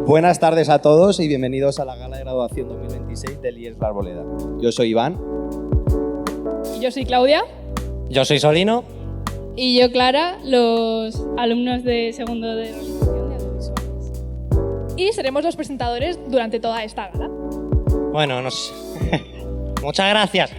Buenas tardes a todos y bienvenidos a la gala de graduación 2026 del IES La Arboleda. Yo soy Iván. Y yo soy Claudia. Yo soy Solino. Y yo, Clara, los alumnos de segundo de realización de audiovisuales. Y seremos los presentadores durante toda esta gala. Bueno, muchas gracias.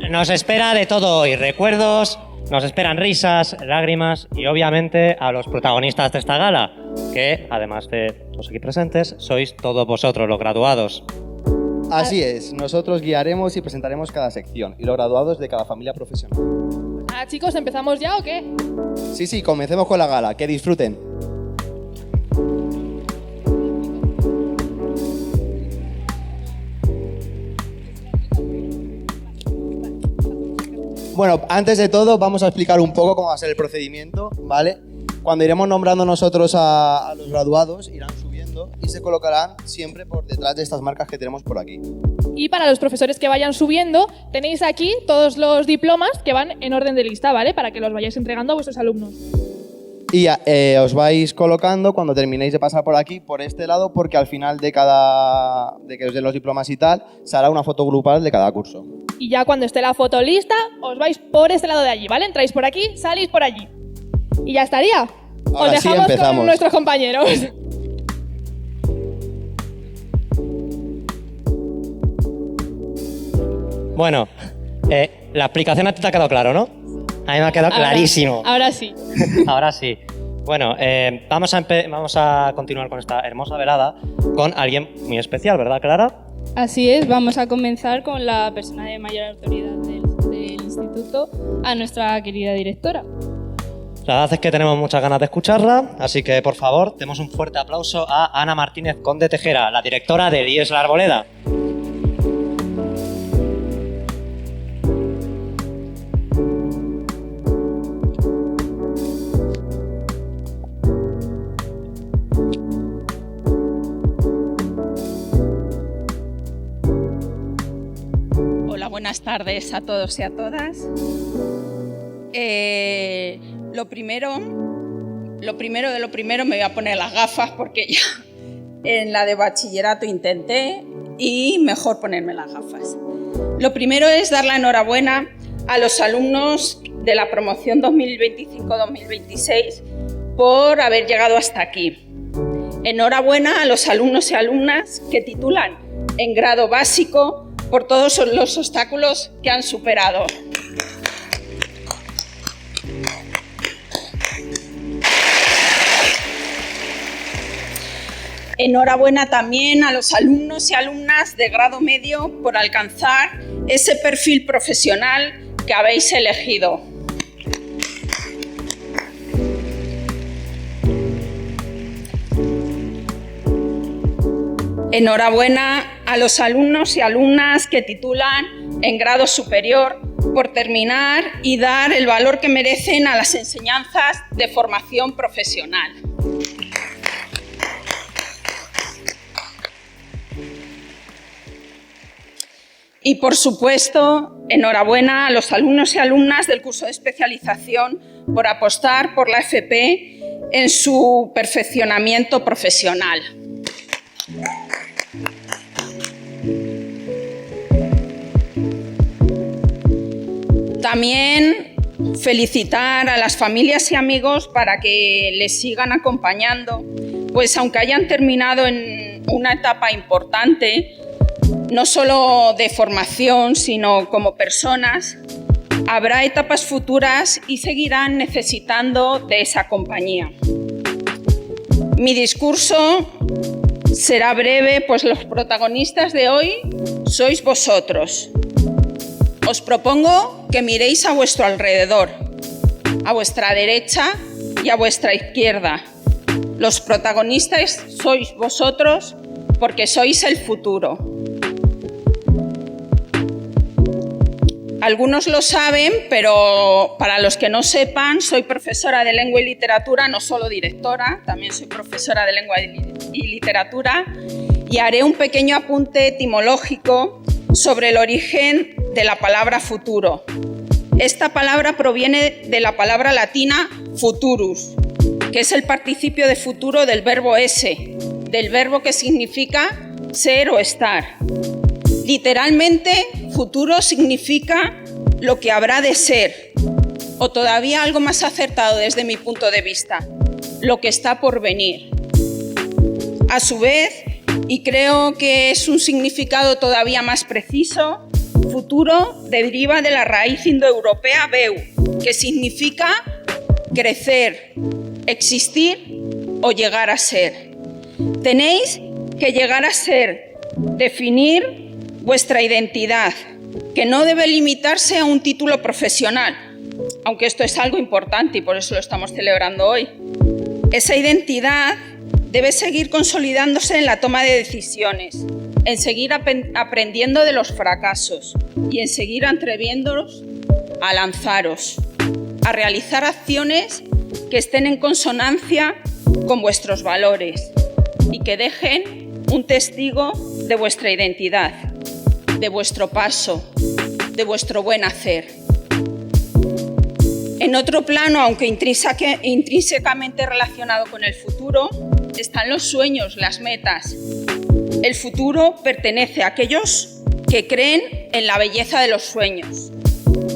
Nos espera de todo hoy, recuerdos, nos esperan risas, lágrimas y obviamente a los protagonistas de esta gala, que además de los aquí presentes, sois todos vosotros, los graduados. Así es, nosotros guiaremos y presentaremos cada sección y los graduados de cada familia profesional. Chicos, ¿empezamos ya o qué? Sí, comencemos con la gala, que disfruten. Bueno, antes de todo vamos a explicar un poco cómo va a ser el procedimiento, ¿vale? Cuando iremos nombrando nosotros a los graduados, irán subiendo y se colocarán siempre por detrás de estas marcas que tenemos por aquí. Y para los profesores que vayan subiendo, tenéis aquí todos los diplomas que van en orden de lista, ¿vale? Para que los vayáis entregando a vuestros alumnos. Y os vais colocando cuando terminéis de pasar por aquí, por este lado, porque al final de que os den los diplomas y tal, se hará una foto grupal de cada curso. Y ya cuando esté la foto lista, os vais por este lado de allí, ¿vale? Entráis por aquí, salís por allí. Y ya estaría. Ahora Os dejamos empezamos con nuestros compañeros. Bueno, la explicación a ti te ha quedado claro, ¿no? A mí me ha quedado clarísimo. Ahora sí. Ahora sí. Bueno, vamos a continuar con esta hermosa velada con alguien muy especial, ¿verdad, Clara? Así es, vamos a comenzar con la persona de mayor autoridad del instituto, a nuestra querida directora. La verdad es que tenemos muchas ganas de escucharla, así que por favor, demos un fuerte aplauso a Ana Martínez Conde Tejera, la directora del IES La Arboleda. Buenas tardes a todos y a todas. Lo primero me voy a poner las gafas porque ya en la de bachillerato intenté y mejor ponerme las gafas. Lo primero es dar la enhorabuena a los alumnos de la promoción 2025-2026 por haber llegado hasta aquí. Enhorabuena a los alumnos y alumnas que titulan en grado básico por todos los obstáculos que han superado. Enhorabuena también a los alumnos y alumnas de grado medio por alcanzar ese perfil profesional que habéis elegido. Enhorabuena a los alumnos y alumnas que titulan en grado superior por terminar y dar el valor que merecen a las enseñanzas de formación profesional. Y por supuesto, enhorabuena a los alumnos y alumnas del curso de especialización por apostar por la FP en su perfeccionamiento profesional. También felicitar a las familias y amigos para que les sigan acompañando, pues aunque hayan terminado en una etapa importante, no solo de formación, sino como personas, habrá etapas futuras y seguirán necesitando de esa compañía. Mi discurso será breve, pues los protagonistas de hoy sois vosotros. Os propongo que miréis a vuestro alrededor, a vuestra derecha y a vuestra izquierda. Los protagonistas sois vosotros porque sois el futuro. Algunos lo saben, pero para los que no sepan, soy profesora de lengua y literatura, no solo directora, también soy profesora de lengua y literatura, y haré un pequeño apunte etimológico sobre el origen de la palabra futuro. Esta palabra proviene de la palabra latina futurus, que es el participio de futuro del verbo ese, del verbo que significa ser o estar. Literalmente, futuro significa lo que habrá de ser, o todavía algo más acertado desde mi punto de vista, lo que está por venir. A su vez, y creo que es un significado todavía más preciso, futuro deriva de la raíz indoeuropea veu, que significa crecer, existir o llegar a ser. Tenéis que llegar a ser, definir vuestra identidad, que no debe limitarse a un título profesional, aunque esto es algo importante y por eso lo estamos celebrando hoy. Esa identidad debe seguir consolidándose en la toma de decisiones, en seguir aprendiendo de los fracasos y en seguir atreviéndonos a lanzaros, a realizar acciones que estén en consonancia con vuestros valores y que dejen un testigo de vuestra identidad, de vuestro paso, de vuestro buen hacer. En otro plano, aunque intrínsecamente relacionado con el futuro, están los sueños, las metas. El futuro pertenece a aquellos que creen en la belleza de los sueños.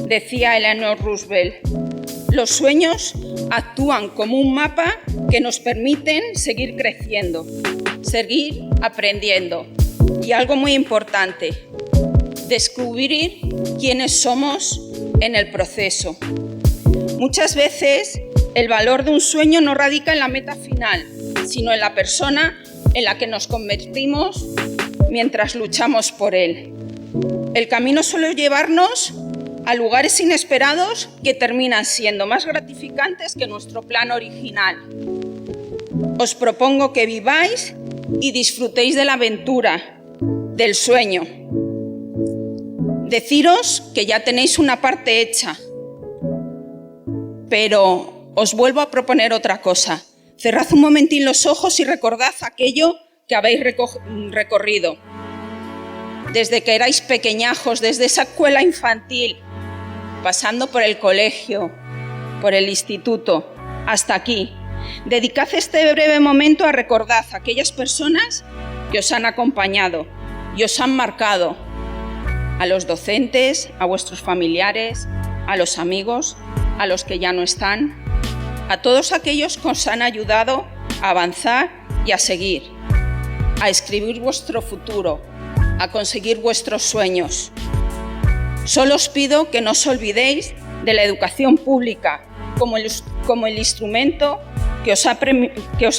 Decía Eleanor Roosevelt, los sueños actúan como un mapa que nos permiten seguir creciendo, seguir aprendiendo. Y algo muy importante, descubrir quiénes somos en el proceso. Muchas veces el valor de un sueño no radica en la meta final, sino en la persona en la que nos convertimos mientras luchamos por él. El camino suele llevarnos a lugares inesperados que terminan siendo más gratificantes que nuestro plan original. Os propongo que viváis y disfrutéis de la aventura, del sueño. Deciros que ya tenéis una parte hecha, pero os vuelvo a proponer otra cosa. Cerrad un momentín los ojos y recordad aquello que habéis recorrido. Desde que erais pequeñajos, desde esa escuela infantil, pasando por el colegio, por el instituto, hasta aquí. Dedicad este breve momento a recordar a aquellas personas que os han acompañado y os han marcado. A los docentes, a vuestros familiares, a los amigos, a los que ya no están, a todos aquellos que os han ayudado a avanzar y a seguir, a escribir vuestro futuro, a conseguir vuestros sueños. Solo os pido que no os olvidéis de la educación pública como el instrumento que os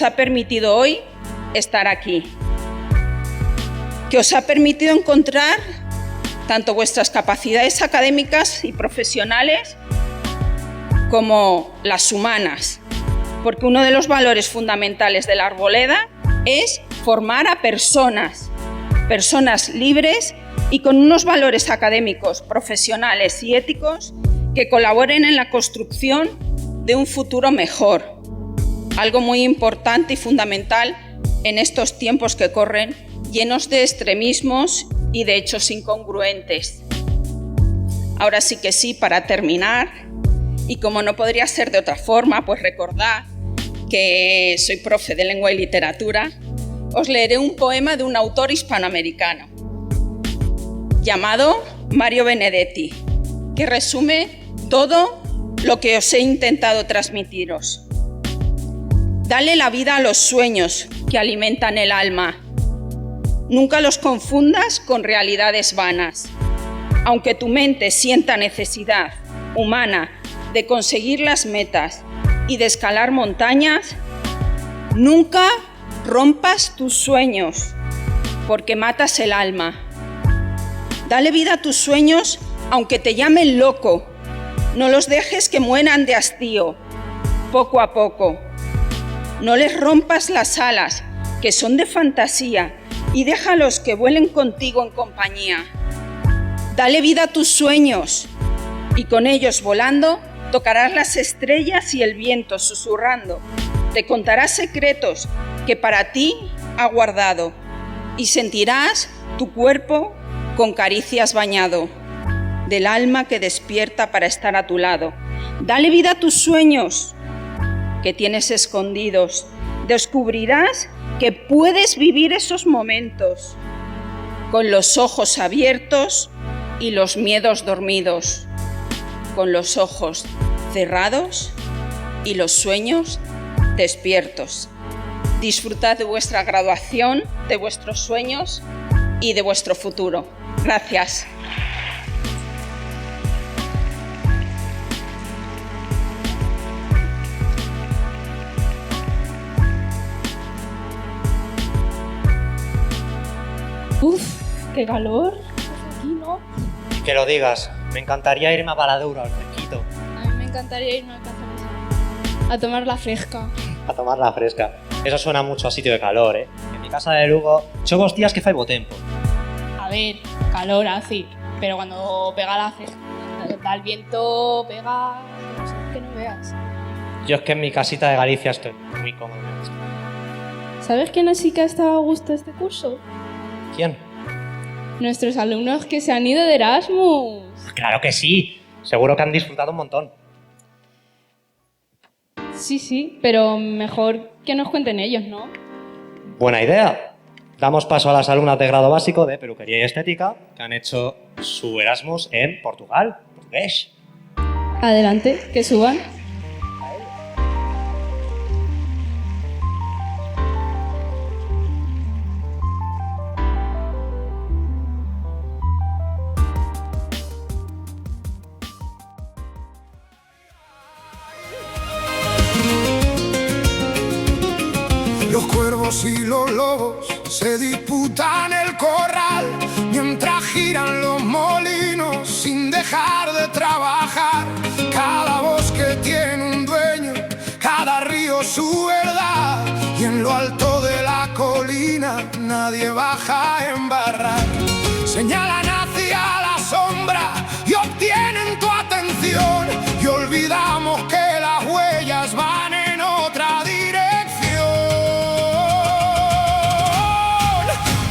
ha permitido hoy estar aquí, que os ha permitido encontrar tanto vuestras capacidades académicas y profesionales como las humanas, porque uno de los valores fundamentales de la Arboleda es formar a personas libres y con unos valores académicos, profesionales y éticos que colaboren en la construcción de un futuro mejor. Algo muy importante y fundamental en estos tiempos que corren, llenos de extremismos y de hechos incongruentes. Ahora sí que sí, para terminar, y como no podría ser de otra forma, pues recordad que soy profe de lengua y literatura, os leeré un poema de un autor hispanoamericano llamado Mario Benedetti, que resume todo lo que os he intentado transmitiros. Dale la vida a los sueños que alimentan el alma. Nunca los confundas con realidades vanas. Aunque tu mente sienta necesidad humana de conseguir las metas y de escalar montañas, nunca rompas tus sueños, porque matas el alma. Dale vida a tus sueños, aunque te llamen loco. No los dejes que mueran de hastío, poco a poco. No les rompas las alas, que son de fantasía, y déjalos que vuelen contigo en compañía. Dale vida a tus sueños, y con ellos volando, tocarás las estrellas y el viento susurrando. Te contarás secretos que para ti ha guardado, y sentirás tu cuerpo con caricias bañado, del alma que despierta para estar a tu lado. Dale vida a tus sueños, que tienes escondidos. Descubrirás que puedes vivir esos momentos con los ojos abiertos y los miedos dormidos, con los ojos cerrados y los sueños despiertos. Disfrutad de vuestra graduación, de vuestros sueños y de vuestro futuro. Gracias. Uf, qué calor. Aquí no. Que lo digas, me encantaría irme a Baladuro, al fresquito, A mí me encantaría irme a casa a tomar la fresca. a tomar la fresca. Eso suena mucho a sitio de calor, ¿eh? En mi casa de Lugo, son días que fai bo tempo. A ver, calor así, pero cuando pega la fresca, da el viento, pega, no sé, que no veas. Yo es que en mi casita de Galicia estoy muy cómodo. ¿Sabes quién sí que ha estado a gusto este curso? ¿Quién? Nuestros alumnos que se han ido de Erasmus. Claro que sí, seguro que han disfrutado un montón. Sí, pero mejor que nos cuenten ellos, ¿no? Buena idea. Damos paso a las alumnas de grado básico de Peluquería y Estética que han hecho su Erasmus en Portugal, portugués. Adelante, que suban. Los cuervos y los lobos se disputan el corral mientras giran los molinos sin dejar de trabajar. Cada bosque tiene un dueño, cada río su verdad, y en lo alto de la colina nadie baja a embarrar. Señalan hacia la sombra y obtienen tu atención, y olvidamos que las huellas van en otra dirección.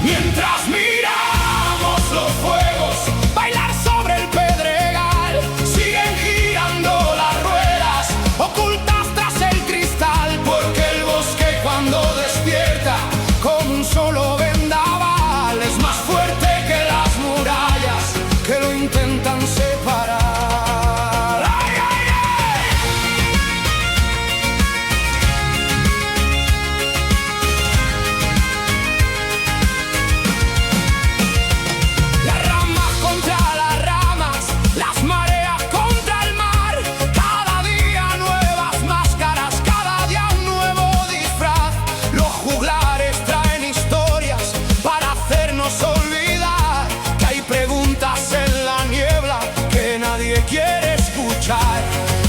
Mientras miramos los fuegos bailar sobre el pedregal, siguen girando las ruedas ocultas tras el cristal, porque el bosque cuando despierta como un solo vendaval es más fuerte que las murallas que lo intentan separar. ¡Ay, ay, ay! Las ramas contra las ramas, las mareas contra el mar. Cada día nuevas máscaras, cada día un nuevo disfraz. Los juglares traen historias para hacernos olvidar que hay preguntas en la niebla que nadie quiere escuchar.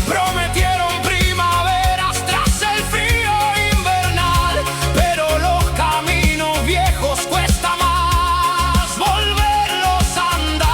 Prometieron primaveras tras el frío invernal, pero los caminos viejos cuesta más volverlos a andar.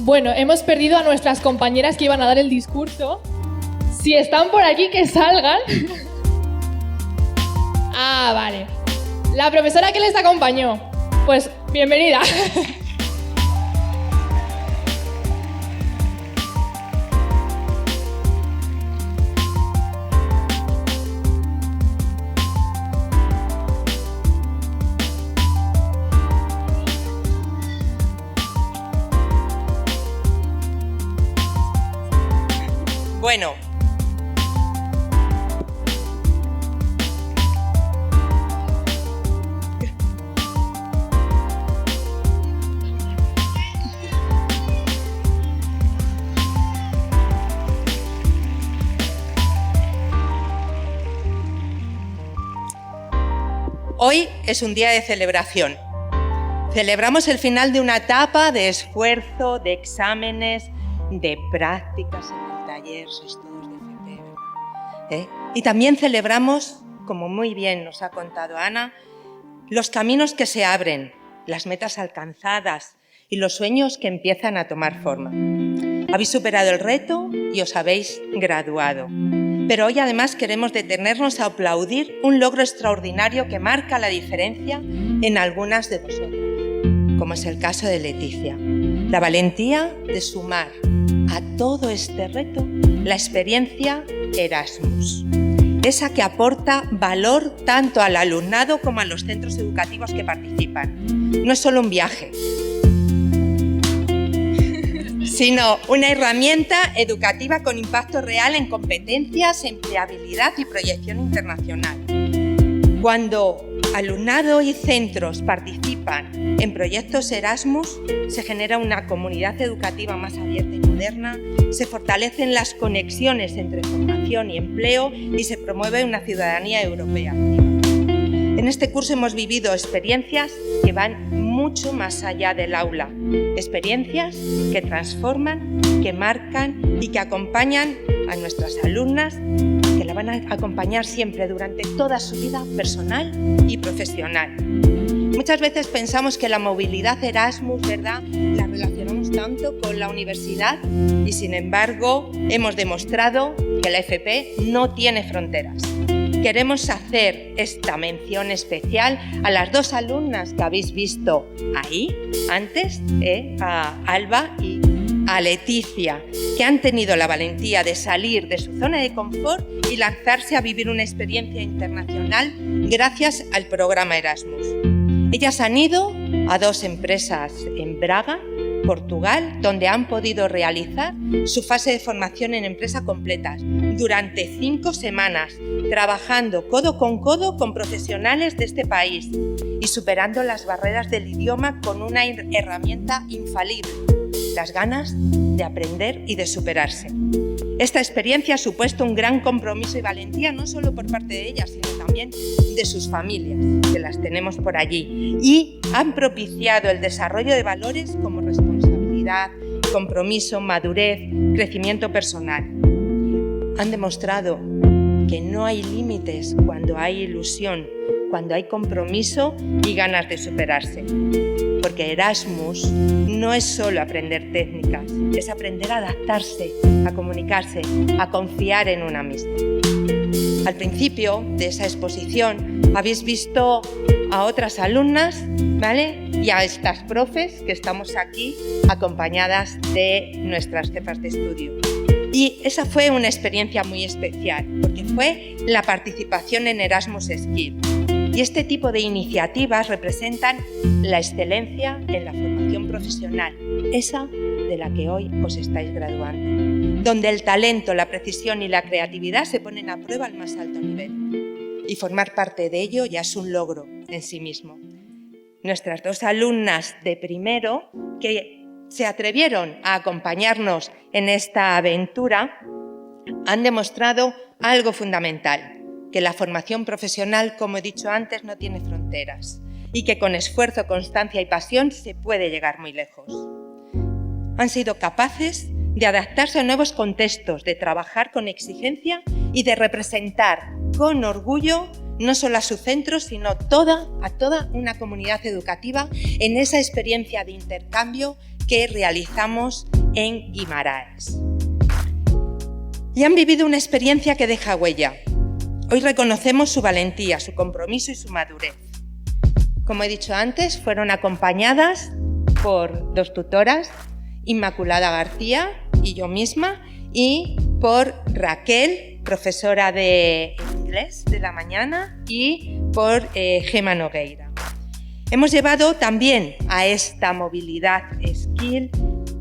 Bueno, hemos perdido a nuestras compañeras que iban a dar el discurso. Si están por aquí, que salgan. Ah, vale. La profesora que les acompañó. Pues, bienvenida. Bueno. Hoy es un día de celebración. Celebramos el final de una etapa de esfuerzo, de exámenes, de prácticas en el taller. Sois todos de FP, ¿verdad? Y también celebramos, como muy bien nos ha contado Ana, los caminos que se abren, las metas alcanzadas y los sueños que empiezan a tomar forma. Habéis superado el reto y os habéis graduado. Pero hoy además queremos detenernos a aplaudir un logro extraordinario que marca la diferencia en algunas de vosotras, como es el caso de Leticia. La valentía de sumar a todo este reto la experiencia Erasmus. Esa que aporta valor tanto al alumnado como a los centros educativos que participan. No es solo un viaje, sino una herramienta educativa con impacto real en competencias, empleabilidad y proyección internacional. Cuando alumnado y centros participan en proyectos Erasmus, se genera una comunidad educativa más abierta y moderna, se fortalecen las conexiones entre formación y empleo y se promueve una ciudadanía europea activa. En este curso hemos vivido experiencias que van mucho más allá del aula, experiencias que transforman, que marcan y que acompañan a nuestras alumnas, que la van a acompañar siempre durante toda su vida personal y profesional. Muchas veces pensamos que la movilidad Erasmus, ¿verdad?, la relacionamos tanto con la universidad y sin embargo hemos demostrado que la FP no tiene fronteras. Queremos hacer esta mención especial a las dos alumnas que habéis visto ahí antes, a Alba y a Leticia, que han tenido la valentía de salir de su zona de confort y lanzarse a vivir una experiencia internacional gracias al programa Erasmus. Ellas han ido a 2 empresas en Braga, Portugal, donde han podido realizar su fase de formación en empresa completas durante 5 semanas, trabajando codo con profesionales de este país y superando las barreras del idioma con una herramienta infalible, las ganas de aprender y de superarse. Esta experiencia ha supuesto un gran compromiso y valentía no solo por parte de ellas, sino también de sus familias, que las tenemos por allí, y han propiciado el desarrollo de valores como responsabilidad, compromiso, madurez, crecimiento personal. Han demostrado que no hay límites cuando hay ilusión, cuando hay compromiso y ganas de superarse. Porque Erasmus no es solo aprender técnicas, es aprender a adaptarse, a comunicarse, a confiar en una misma. Al principio de esa exposición habéis visto a otras alumnas, ¿vale?, y a estas profes que estamos aquí acompañadas de nuestras jefas de estudio. Y esa fue una experiencia muy especial, porque fue la participación en Erasmus Skill. Y este tipo de iniciativas representan la excelencia en la formación profesional, esa de la que hoy os estáis graduando, donde el talento, la precisión y la creatividad se ponen a prueba al más alto nivel. Y formar parte de ello ya es un logro en sí mismo. Nuestras 2 alumnas de primero, que se atrevieron a acompañarnos en esta aventura, han demostrado algo fundamental: que la formación profesional, como he dicho antes, no tiene fronteras y que con esfuerzo, constancia y pasión se puede llegar muy lejos. Han sido capaces de adaptarse a nuevos contextos, de trabajar con exigencia y de representar con orgullo no solo a su centro, sino a toda una comunidad educativa en esa experiencia de intercambio que realizamos en Guimarães. Y han vivido una experiencia que deja huella. Hoy reconocemos su valentía, su compromiso y su madurez. Como he dicho antes, fueron acompañadas por 2 tutoras, Inmaculada García y yo misma, y por Raquel, profesora de inglés de la mañana, y por Gema Nogueira. Hemos llevado también a esta movilidad Skill,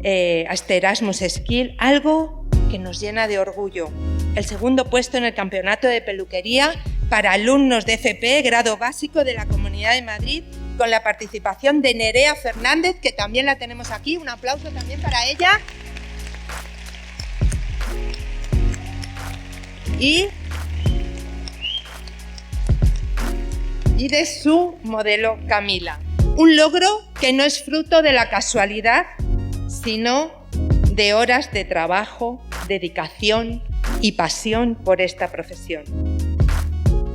a este Erasmus Skill, algo que nos llena de orgullo: el 2º puesto en el campeonato de peluquería para alumnos de FP, grado básico de la Comunidad de Madrid, con la participación de Nerea Fernández, que también la tenemos aquí. Un aplauso también para ella. Y de su modelo Camila. Un logro que no es fruto de la casualidad, sino de horas de trabajo, dedicación y pasión por esta profesión.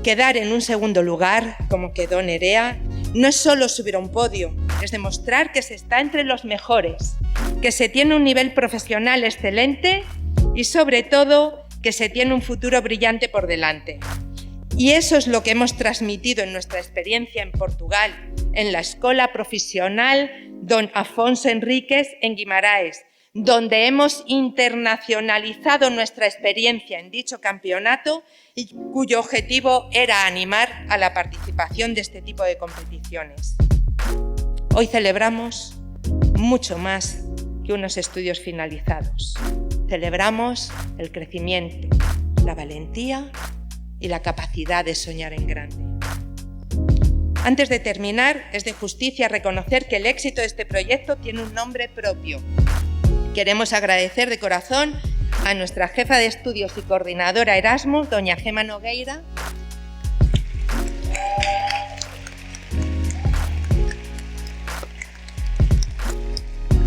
Quedar en un segundo lugar, como quedó Nerea, no es solo subir a un podio, es demostrar que se está entre los mejores, que se tiene un nivel profesional excelente y, sobre todo, que se tiene un futuro brillante por delante. Y eso es lo que hemos transmitido en nuestra experiencia en Portugal, en la Escola Profesional Don Afonso Enríquez en Guimarães, donde hemos internacionalizado nuestra experiencia en dicho campeonato y cuyo objetivo era animar a la participación de este tipo de competiciones. Hoy celebramos mucho más que unos estudios finalizados. Celebramos el crecimiento, la valentía y la capacidad de soñar en grande. Antes de terminar, es de justicia reconocer que el éxito de este proyecto tiene un nombre propio. Queremos agradecer de corazón a nuestra jefa de estudios y coordinadora Erasmus, doña Gema Nogueira,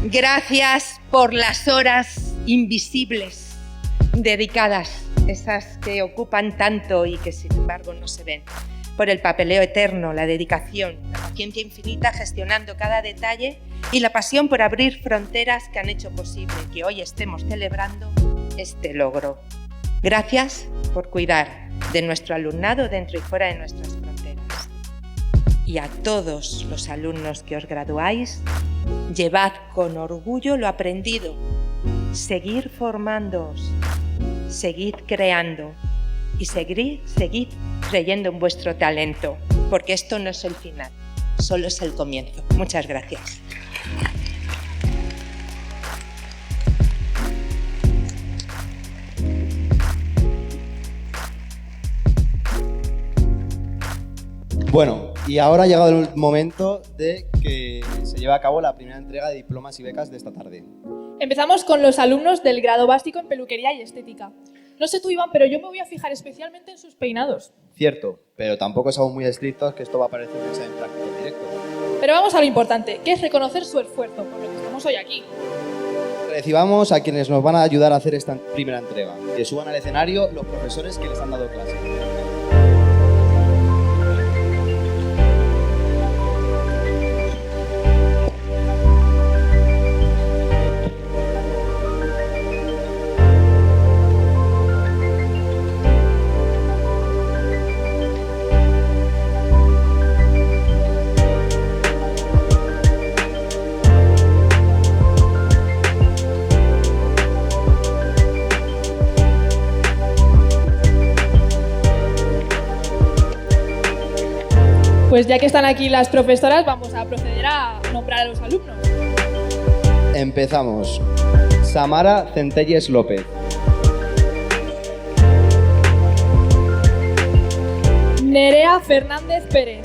gracias por las horas invisibles dedicadas, esas que ocupan tanto y que sin embargo no se ven, por el papeleo eterno, la dedicación, la paciencia infinita gestionando cada detalle y la pasión por abrir fronteras que han hecho posible que hoy estemos celebrando este logro. Gracias por cuidar de nuestro alumnado dentro y fuera de nuestras fronteras. Y a todos los alumnos que os graduáis, llevad con orgullo lo aprendido. Seguid formándoos, seguid creando y seguid creyendo en vuestro talento, porque esto no es el final, solo es el comienzo. Muchas gracias. Bueno, y ahora ha llegado el momento de que se lleve a cabo la primera entrega de diplomas y becas de esta tarde. Empezamos con los alumnos del grado básico en peluquería y estética. No sé tú, Iván, pero yo me voy a fijar especialmente en sus peinados. Cierto, pero tampoco somos muy estrictos, que esto va a parecer un examen práctico directo. Pero vamos a lo importante, que es reconocer su esfuerzo, por lo que estamos hoy aquí. Recibamos a quienes nos van a ayudar a hacer esta primera entrega. Que suban al escenario los profesores que les han dado clase. Pues ya que están aquí las profesoras, vamos a proceder a nombrar a los alumnos. Empezamos. Samara Centelles López. Nerea Fernández Pérez.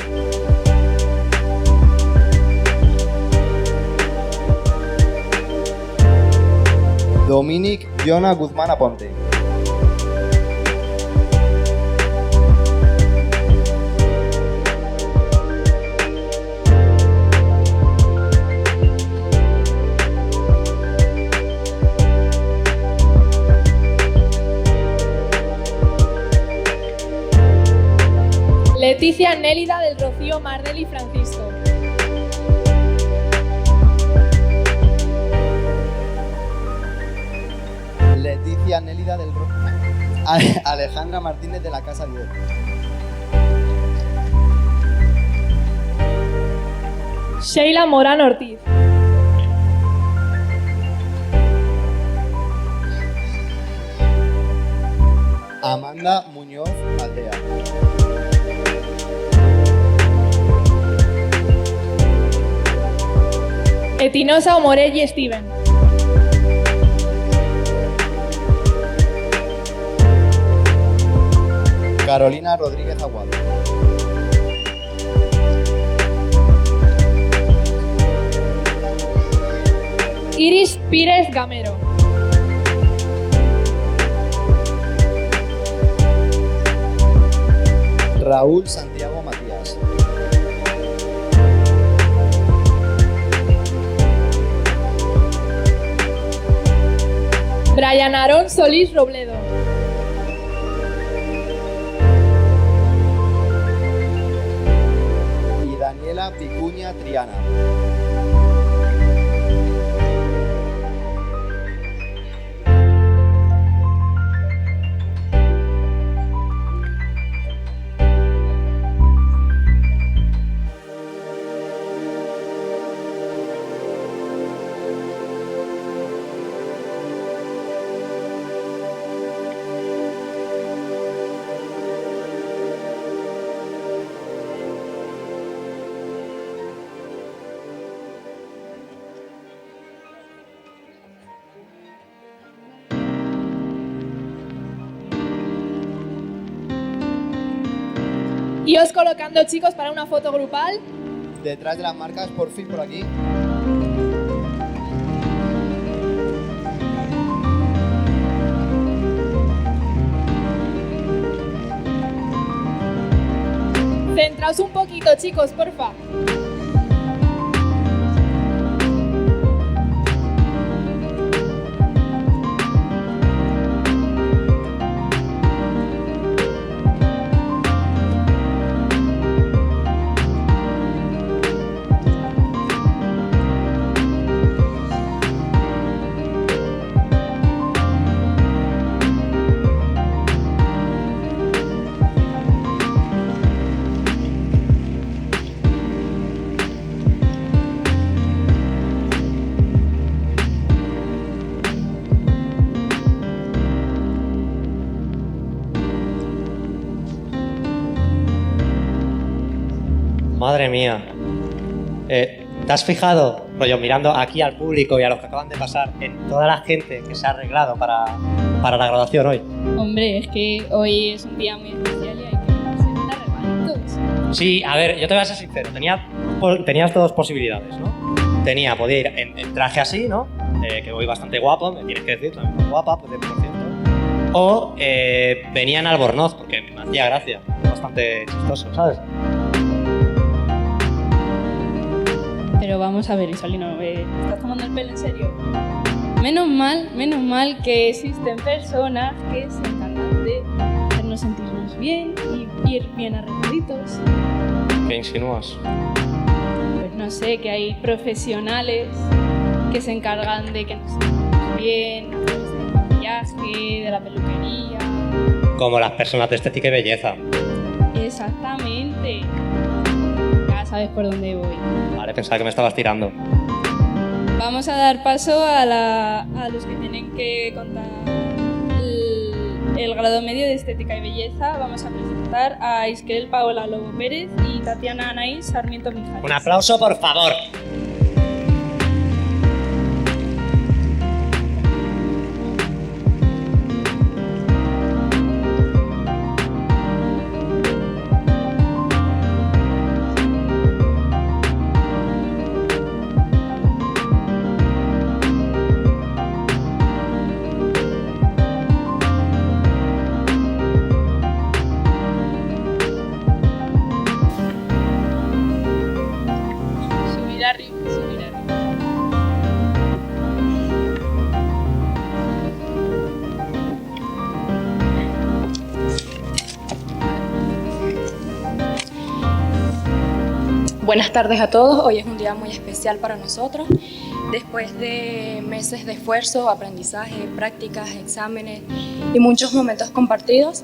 Dominic Jona Guzmán Aponte. Leticia Nélida del Rocío Mardelli Francisco. Leticia Nélida del Alejandra Martínez de la Casa 10. Sheila Morán Ortiz. Amanda Muñoz Aldea. Etinosa Omorelli Steven. Carolina Rodríguez Aguado. Iris Pires Gamero. Raúl Santiago Matías. Brian Aaron Solís Robledo. Y Daniela Picuña Triana. Y os colocando, chicos, para una foto grupal. Detrás de las marcas, por fin, por aquí. Centraos un poquito, chicos, porfa. Madre mía. ¿Te has fijado, rollo, mirando aquí al público y a los que acaban de pasar, en toda la gente que se ha arreglado para la graduación hoy? Hombre, es que hoy es un día muy especial y hay que hacer arregladitos. Sí, a ver, yo te voy a ser sincero. Tenías dos posibilidades, ¿no? Podía ir en traje así, ¿no? Que voy bastante guapo, me tienes que decir, también muy guapa, pues 10%. O venía en albornoz, porque me hacía gracia. Bastante chistoso, ¿sabes? Pero vamos a ver, Isolino, ¿estás tomando el pelo en serio? Menos mal que existen personas que se encargan de hacernos sentirnos bien y ir bien arregladitos. ¿Qué insinúas? Pues no sé, que hay profesionales que se encargan de que nos sintamos bien, del maquillaje, de la peluquería. Como las personas de estética y belleza. Exactamente. Ya sabes por dónde voy. Vale, pensaba que me estabas tirando. Vamos a dar paso a los que tienen que contar el grado medio de Estética y Belleza. Vamos a presentar a Isquel Paola Lobo Pérez y Tatiana Anaís Sarmiento Mijares. Un aplauso, por favor. Subir arriba. Buenas tardes a todos, hoy es un día muy especial para nosotros. Después de meses de esfuerzo, aprendizaje, prácticas, exámenes y muchos momentos compartidos,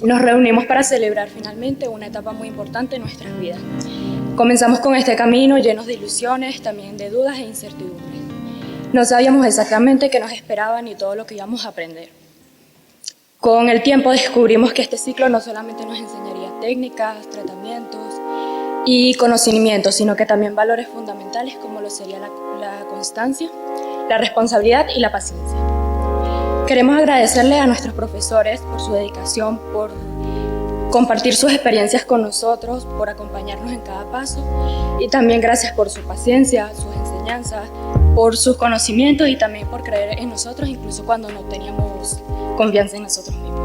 nos reunimos para celebrar finalmente una etapa muy importante en nuestras vidas. Comenzamos con este camino llenos de ilusiones, también de dudas e incertidumbres. No sabíamos exactamente qué nos esperaba ni todo lo que íbamos a aprender. Con el tiempo descubrimos que este ciclo no solamente nos enseñaría técnicas, tratamientos y conocimientos, sino que también valores fundamentales como lo sería la constancia, la responsabilidad y la paciencia. Queremos agradecerle a nuestros profesores por su dedicación, por compartir sus experiencias con nosotros, por acompañarnos en cada paso y también gracias por su paciencia, sus enseñanzas, por sus conocimientos y también por creer en nosotros incluso cuando no teníamos confianza en nosotros mismos.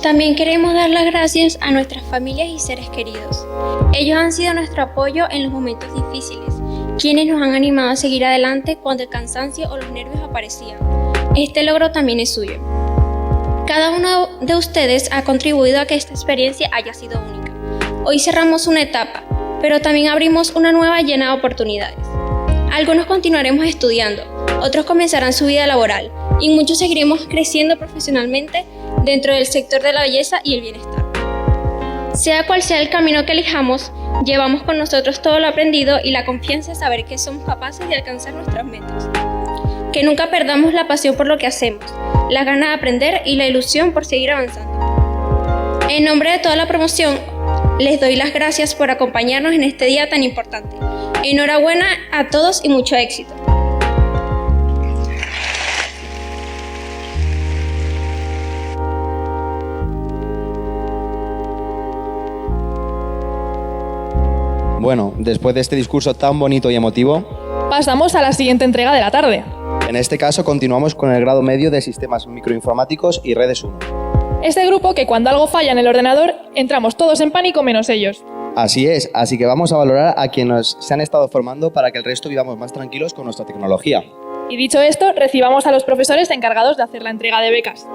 También queremos dar las gracias a nuestras familias y seres queridos. Ellos han sido nuestro apoyo en los momentos difíciles, quienes nos han animado a seguir adelante cuando el cansancio o los nervios aparecían. este logro también es suyo. Cada uno de ustedes ha contribuido a que esta experiencia haya sido única. Hoy cerramos una etapa, pero también abrimos una nueva llena de oportunidades. Algunos continuaremos estudiando, otros comenzarán su vida laboral y muchos seguiremos creciendo profesionalmente dentro del sector de la belleza y el bienestar. Sea cual sea el camino que elijamos, llevamos con nosotros todo lo aprendido y la confianza de saber que somos capaces de alcanzar nuestras metas. Que nunca perdamos la pasión por lo que hacemos, la gana de aprender y la ilusión por seguir avanzando. En nombre de toda la promoción, les doy las gracias por acompañarnos en este día tan importante. Enhorabuena a todos y mucho éxito. Bueno, después de este discurso tan bonito y emotivo, Pasamos a la siguiente entrega de la tarde. en este caso continuamos con el grado medio de Sistemas Microinformáticos y Redes 1. Este grupo que cuando algo falla en el ordenador, entramos todos en pánico menos ellos. Así es, así que vamos a valorar a quienes se han estado formando para que el resto vivamos más tranquilos con nuestra tecnología. Y dicho esto, recibamos a los profesores encargados de hacer la entrega de becas.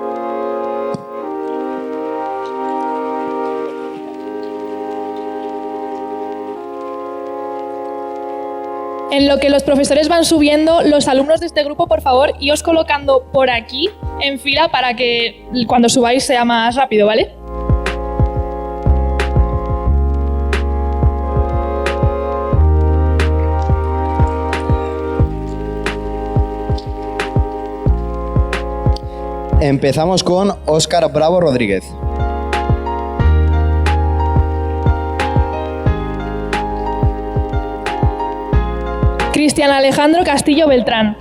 En lo que los profesores van subiendo, los alumnos de este grupo, por favor, ios colocando por aquí en fila para que cuando subáis sea más rápido, ¿vale? Empezamos con Óscar Bravo Rodríguez. Cristian Alejandro Castillo Beltrán.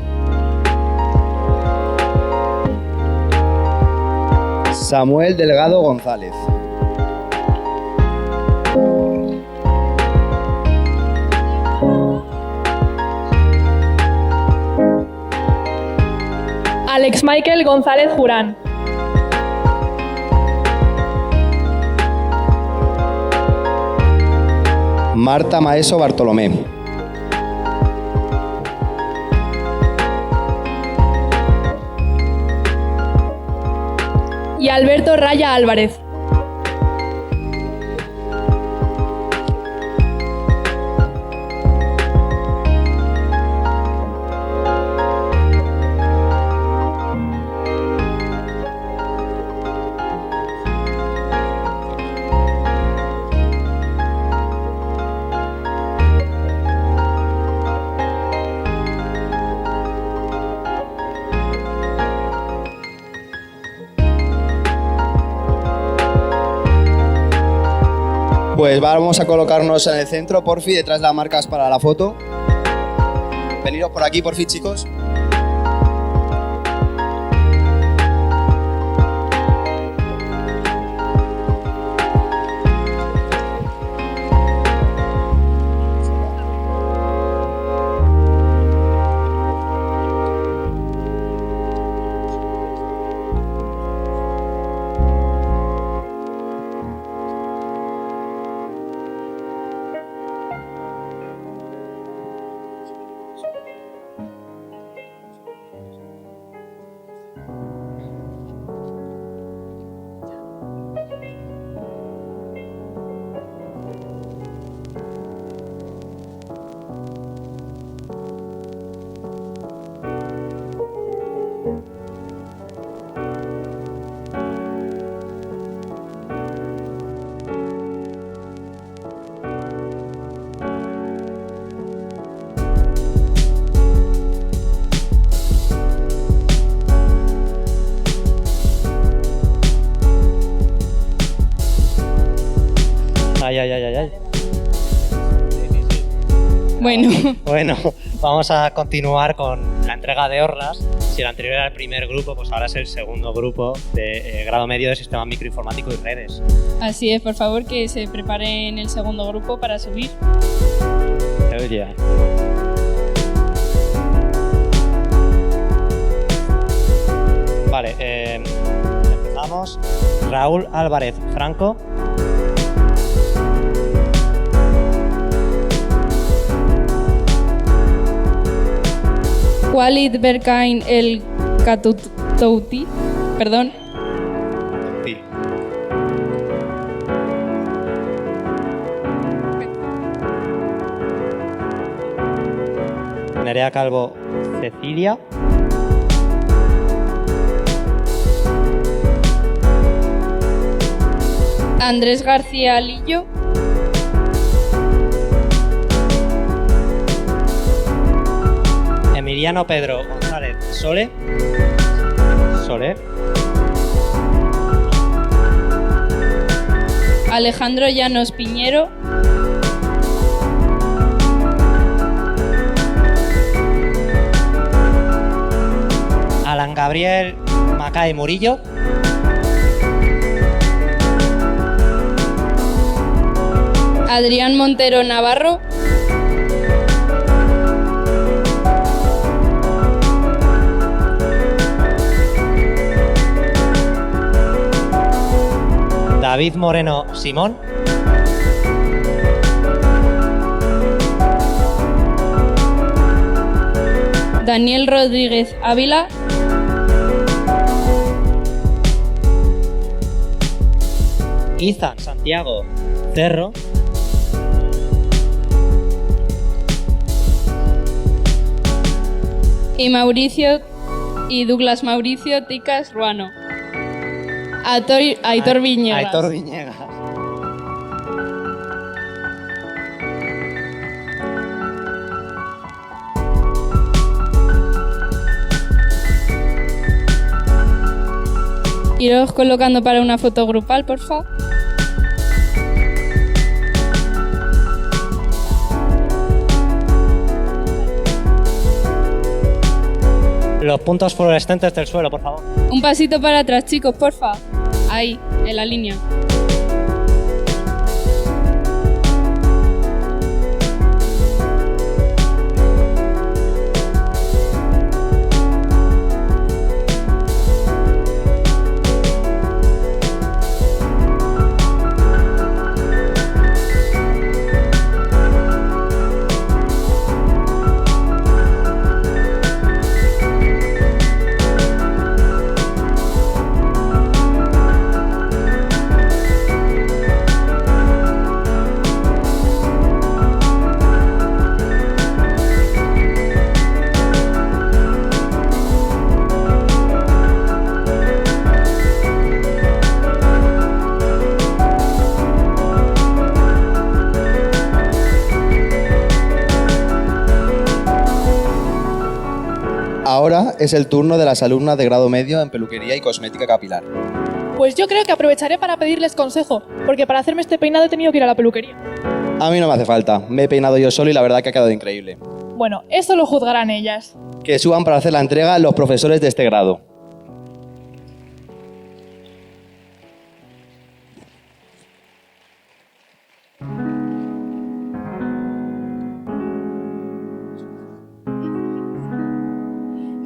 Samuel Delgado González. Alex Michael González Jurán. Marta Maeso Bartolomé. Y Alberto Raya Álvarez. Pues vamos a colocarnos en el centro, porfi, detrás de las marcas para la foto. Veniros por aquí, porfi, chicos. Ay. Bueno, vamos a continuar con la entrega de orlas. Si el anterior era el primer grupo, pues ahora es el segundo grupo de grado medio de Sistema Microinformático y Redes. así es, por favor, que se preparen el segundo grupo para subir. Oye. Vale, empezamos. Raúl Álvarez Franco. Walid Berkain El Touti. Perdón. Sí. Nerea Calvo Cecilia. Andrés García Lillo. Emiliano Pedro González Sole. Sole. Alejandro Llanos Piñero. Alan Gabriel Macay Murillo. Adrián Montero Navarro. David Moreno Simón. Daniel Rodríguez Ávila. Izan Santiago Cerro. Y Douglas Mauricio Ticas Ruano. Aitor Viñegas. Aitor Viñegas. Iros colocando para una foto grupal, por favor. Los puntos fluorescentes del suelo, por favor. Un pasito para atrás, chicos, porfa. Ahí, en la línea. Ahora es el turno de las alumnas de grado medio en peluquería y cosmética capilar. Pues yo creo que aprovecharé para pedirles consejo, porque para hacerme este peinado he tenido que ir a la peluquería. A mí no me hace falta, me he peinado yo solo y la verdad que ha quedado increíble. Bueno, eso lo juzgarán ellas. Que suban para hacer la entrega los profesores de este grado.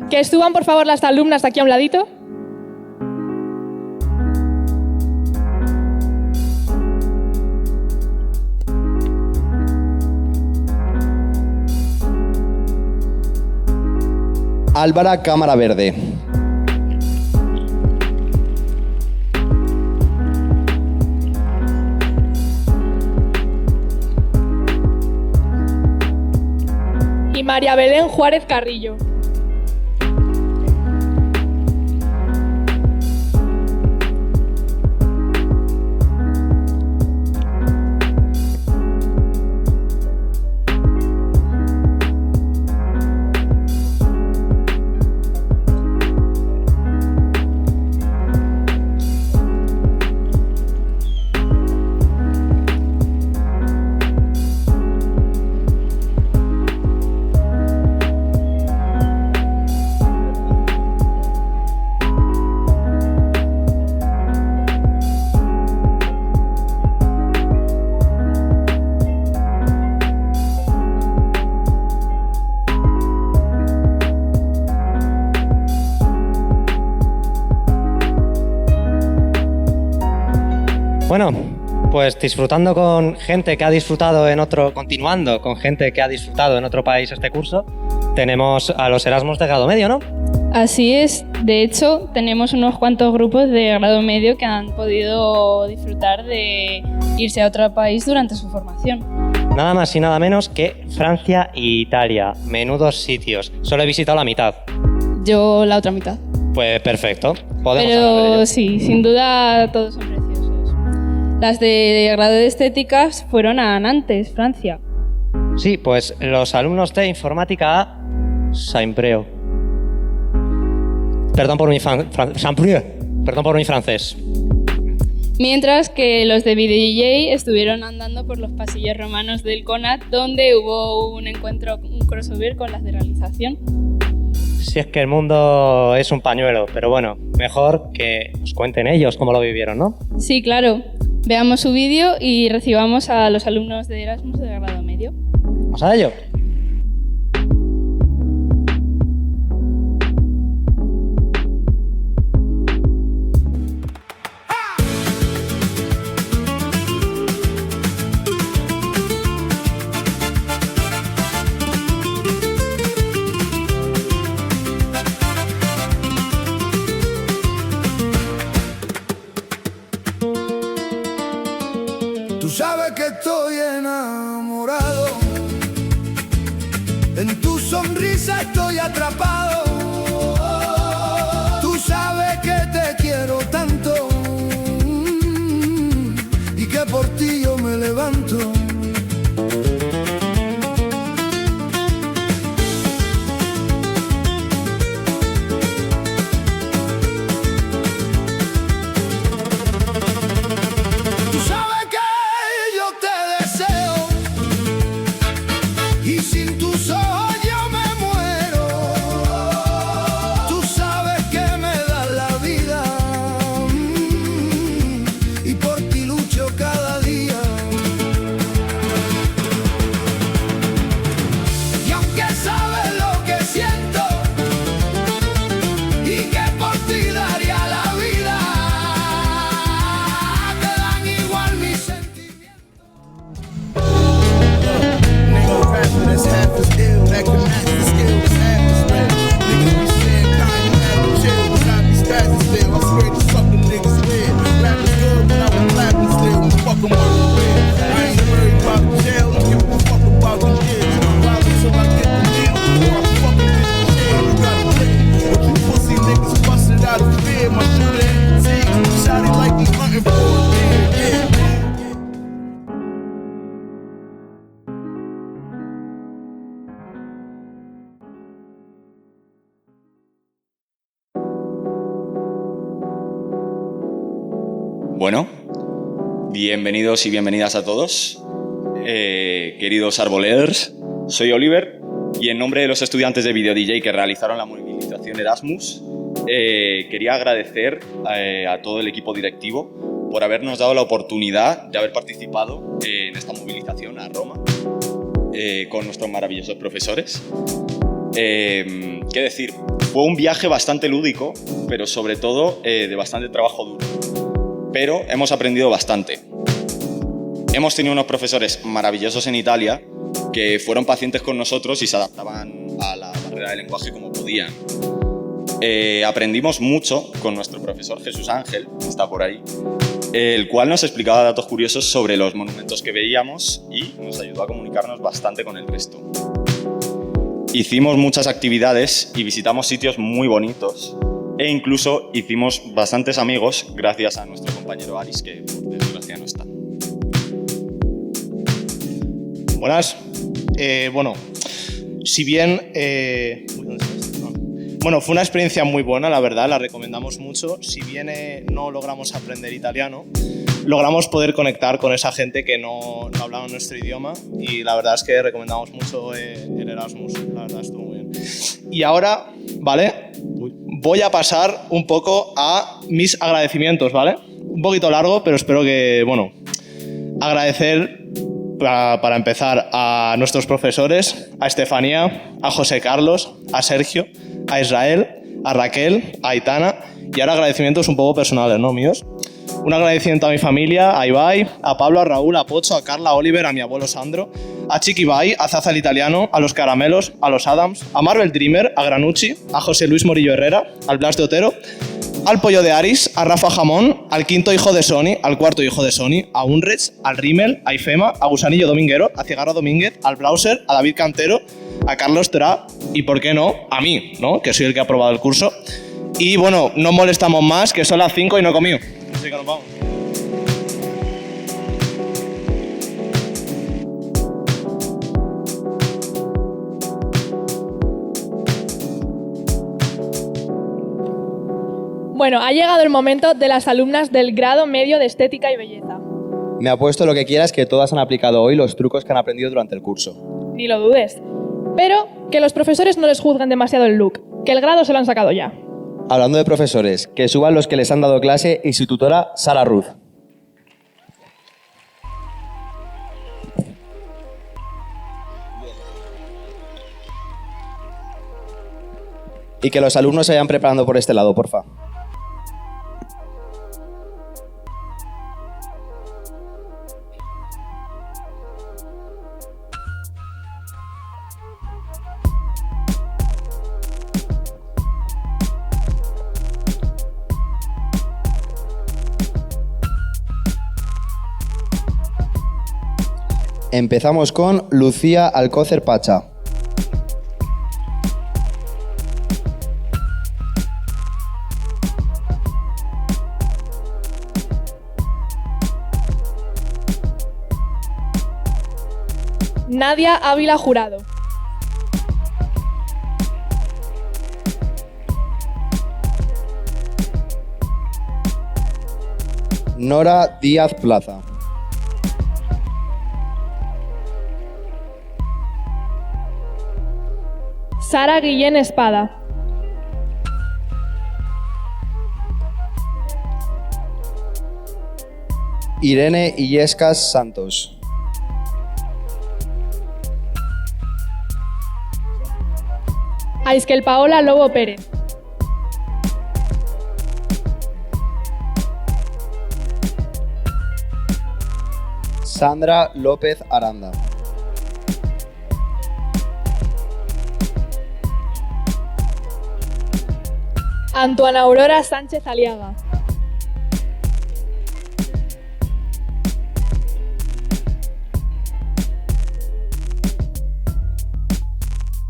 Que suban, por favor, las alumnas de aquí a un ladito. Álvara Cámara Verde. Y María Belén Juárez Carrillo. Bueno, pues disfrutando con gente que ha disfrutado continuando con gente que ha disfrutado en otro país este curso, tenemos a los Erasmus de grado medio, ¿no? Así es, de hecho tenemos unos cuantos grupos de grado medio que han podido disfrutar de irse a otro país durante su formación. Nada más y nada menos que Francia e Italia. Menudos sitios. Solo he visitado la mitad. Yo la otra mitad. Pues perfecto. Podemos hablar de Pero ello. sí, sin duda todos son preciosos. Las de grado de estéticas fueron a Nantes, Francia. Sí, pues los alumnos de informática a Saint-Preux. Perdón por mi Perdón por mi francés. Mientras que los de Video DJ estuvieron andando por los pasillos romanos del CONAT, donde hubo un encuentro, un crossover con las de realización. Si es que el mundo es un pañuelo, pero bueno, mejor que nos cuenten ellos cómo lo vivieron, ¿no? Sí, claro. Veamos su vídeo y recibamos a los alumnos de Erasmus de grado medio. Vamos a ello. Tú sabes que estoy enamorado, en tu sonrisa estoy atrapado. Tú sabes que te quiero tanto y que por ti yo me levanto. Tú sabes que yo te deseo y sin tus ojos yo me muero. Tú sabes que me das la vida y por ti lucho cada día. Y aunque sabes lo que siento y que por ti daría la vida, te dan igual mis sentimientos. Nigga rapper that's half as ill, that can match the skills, half as real. Niggas be saying kind of have no chill, but I be spazzing still. I swear these fucking niggas weird. Rappers good, but I was clapping still. When fuck 'em on the weird. I ain't worried about the jail, don't give a fuck about the kids. I'm violent till I get the deal, or I'm fucking get the jail. You gotta lick it, but you pussy niggas busted out of fear. My shooter ain't fatigued, shot it like he hunting for a deer, yeah. Bueno, bienvenidos y bienvenidas a todos, queridos arboleders. Soy Oliver y en nombre de los estudiantes de Video DJ que realizaron la movilización Erasmus, quería agradecer a todo el equipo directivo por habernos dado la oportunidad de haber participado en esta movilización a Roma con nuestros maravillosos profesores. ¿Qué decir? Fue un viaje bastante lúdico, pero sobre todo de bastante trabajo duro. Pero hemos aprendido bastante. Hemos tenido unos profesores maravillosos en Italia que fueron pacientes con nosotros y se adaptaban a la barrera del lenguaje como podían. Aprendimos mucho con nuestro profesor Jesús Ángel, que está por ahí, el cual nos explicaba datos curiosos sobre los monumentos que veíamos y nos ayudó a comunicarnos bastante con el resto. Hicimos muchas actividades y visitamos sitios muy bonitos. E incluso hicimos bastantes amigos gracias a nuestro compañero Aris, que por desgracia no está. Buenas. Bueno, si bien bueno, fue una experiencia muy buena, la verdad, la recomendamos mucho. Si bien no logramos aprender italiano, logramos poder conectar con esa gente que no hablaba nuestro idioma y la verdad es que recomendamos mucho el Erasmus, la verdad estuvo muy bien. Y ahora, ¿vale? Voy a pasar un poco a mis agradecimientos, ¿vale? Un poquito largo, pero espero que, bueno, agradecer para empezar a nuestros profesores, a Estefanía, a José Carlos, a Sergio, a Israel, a Raquel, a Aitana y ahora agradecimientos un poco personales, ¿no? Míos. Un agradecimiento a mi familia, a Ibai, a Pablo, a Raúl, a Pocho, a Carla, a Oliver, a mi abuelo Sandro, a Chiqui Ibai, a Zaza el Italiano, a los Caramelos, a los Adams, a Marvel Dreamer, a Granucci, a José Luis Morillo Herrera, al Blas de Otero, al Pollo de Aris, a Rafa Jamón, al quinto hijo de Sony, al cuarto hijo de Sony, a Unrech, al Rimmel, a Ifema, a Gusanillo Dominguero, a Cigarro Domínguez, al Browser, a David Cantero, a Carlos Terá y, ¿por qué no?, a mí, ¿no?, que soy el que ha aprobado el curso. Y bueno, no molestamos más, que son las 5 y no he comido. Así que nos vamos. Bueno, ha llegado el momento de las alumnas del grado medio de Estética y Belleza. Me apuesto lo que quieras que todas han aplicado hoy los trucos que han aprendido durante el curso. Ni lo dudes. Pero que los profesores no les juzguen demasiado el look, que el grado se lo han sacado ya. Hablando de profesores, que suban los que les han dado clase y su tutora, Sara Ruth. Y que los alumnos se vayan preparando por este lado, porfa. Empezamos con Lucía Alcócer Pacha. Nadia Ávila Jurado. Nora Díaz Plaza. Sara Guillén Espada. Irene Illescas Santos. Aiskel Paola Lobo Pérez. Sandra López Aranda. Antoana Aurora Sánchez Aliaga.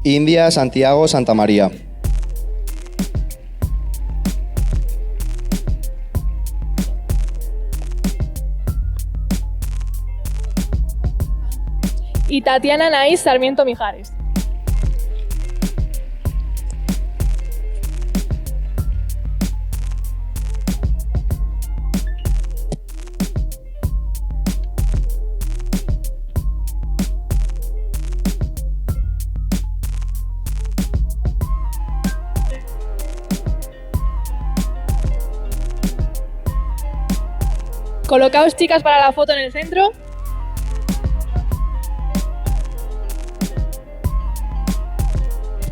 India Santiago Santamaría. Y Tatiana Anaís Sarmiento Mijares. Colocaos, chicas, para la foto en el centro.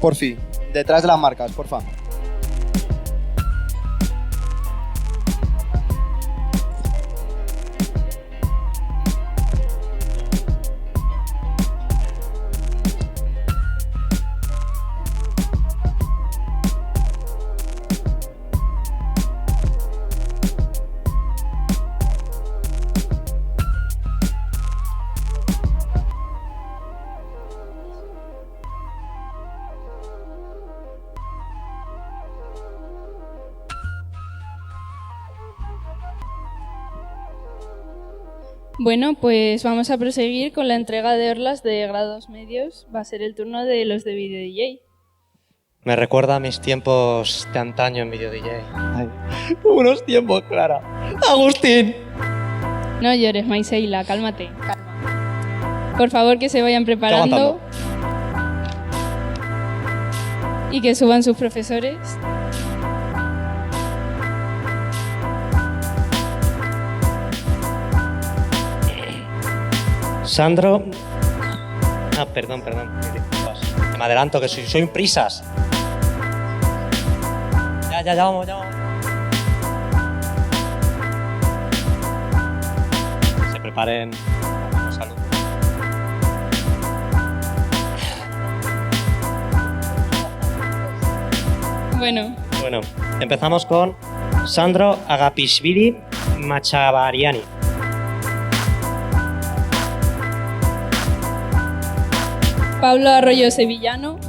Por fin, detrás de las marcas, porfa. Bueno, pues vamos a proseguir con la entrega de orlas de grados medios. Va a ser el turno de los de Video DJ. Me recuerda a mis tiempos de antaño en Video DJ. Ay, unos tiempos, Clara. ¡Agustín! No llores, Maiseila, cálmate, calma. Por favor, que se vayan preparando y que suban sus profesores. Sandro... Ah, perdón. Me adelanto, que soy prisas. Ya vamos. preparen los alumnos. Bueno, empezamos con Sandro Agapishvili Machabariani. Pablo Arroyo Sevillano.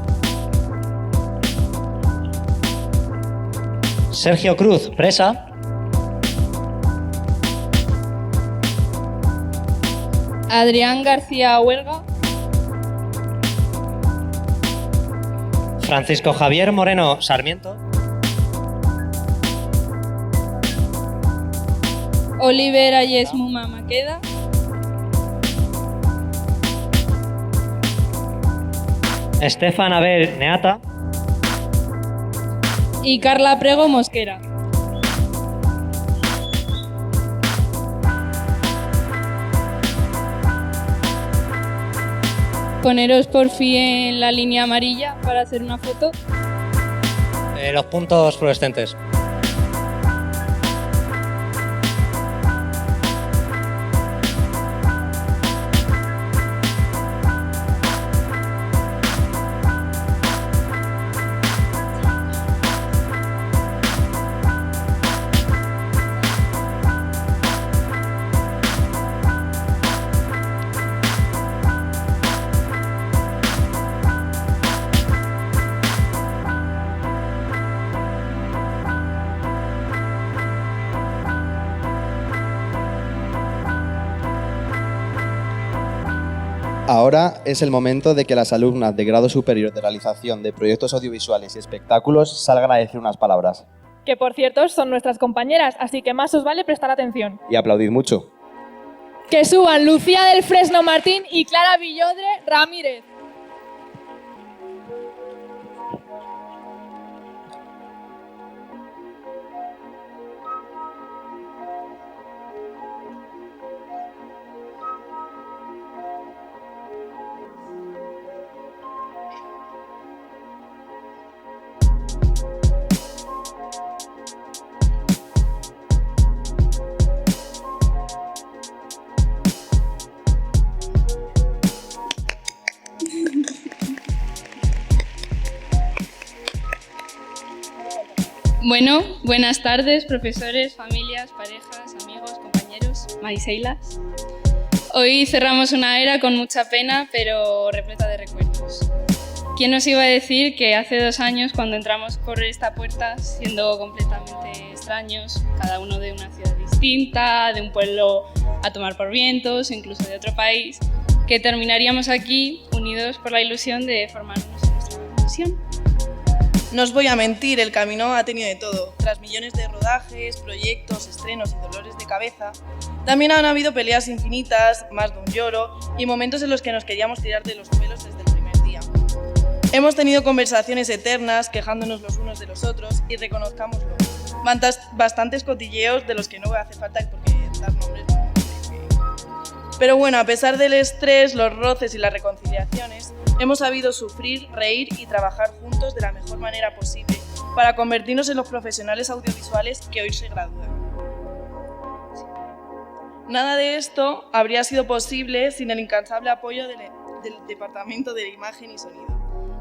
Sergio Cruz Presa. Adrián García Huelga. Francisco Javier Moreno Sarmiento. Oliver Ayes Muma Maqueda. Estefan Abel Neata. Y Carla Prego Mosquera. Poneros por fin en la línea amarilla para hacer una foto. Los puntos fluorescentes. Ahora es el momento de que las alumnas de grado superior de realización de proyectos audiovisuales y espectáculos salgan a decir unas palabras. Que por cierto son nuestras compañeras, así que más os vale prestar atención. Y aplaudid mucho. Que suban Lucía del Fresno Martín y Clara Villodre Ramírez. Bueno, buenas tardes, profesores, familias, parejas, amigos, compañeros, mariseilas. Hoy cerramos una era con mucha pena, pero repleta de recuerdos. ¿Quién nos iba a decir que hace 2 años, cuando entramos por esta puerta, siendo completamente extraños, cada uno de una ciudad distinta, de un pueblo a tomar por vientos, incluso de otro país, que terminaríamos aquí unidos por la ilusión de formarnos en nuestra profesión? No os voy a mentir, el camino ha tenido de todo. Tras millones de rodajes, proyectos, estrenos y dolores de cabeza, también han habido peleas infinitas, más de un lloro y momentos en los que nos queríamos tirar de los pelos desde el primer día. Hemos tenido conversaciones eternas, quejándonos los unos de los otros y reconozcámoslo. Bastantes cotilleos de los que no hace falta porque dar nombres. Pero bueno, a pesar del estrés, los roces y las reconciliaciones, hemos sabido sufrir, reír y trabajar juntos de la mejor manera posible para convertirnos en los profesionales audiovisuales que hoy se gradúan. Nada de esto habría sido posible sin el incansable apoyo del Departamento de Imagen y Sonido.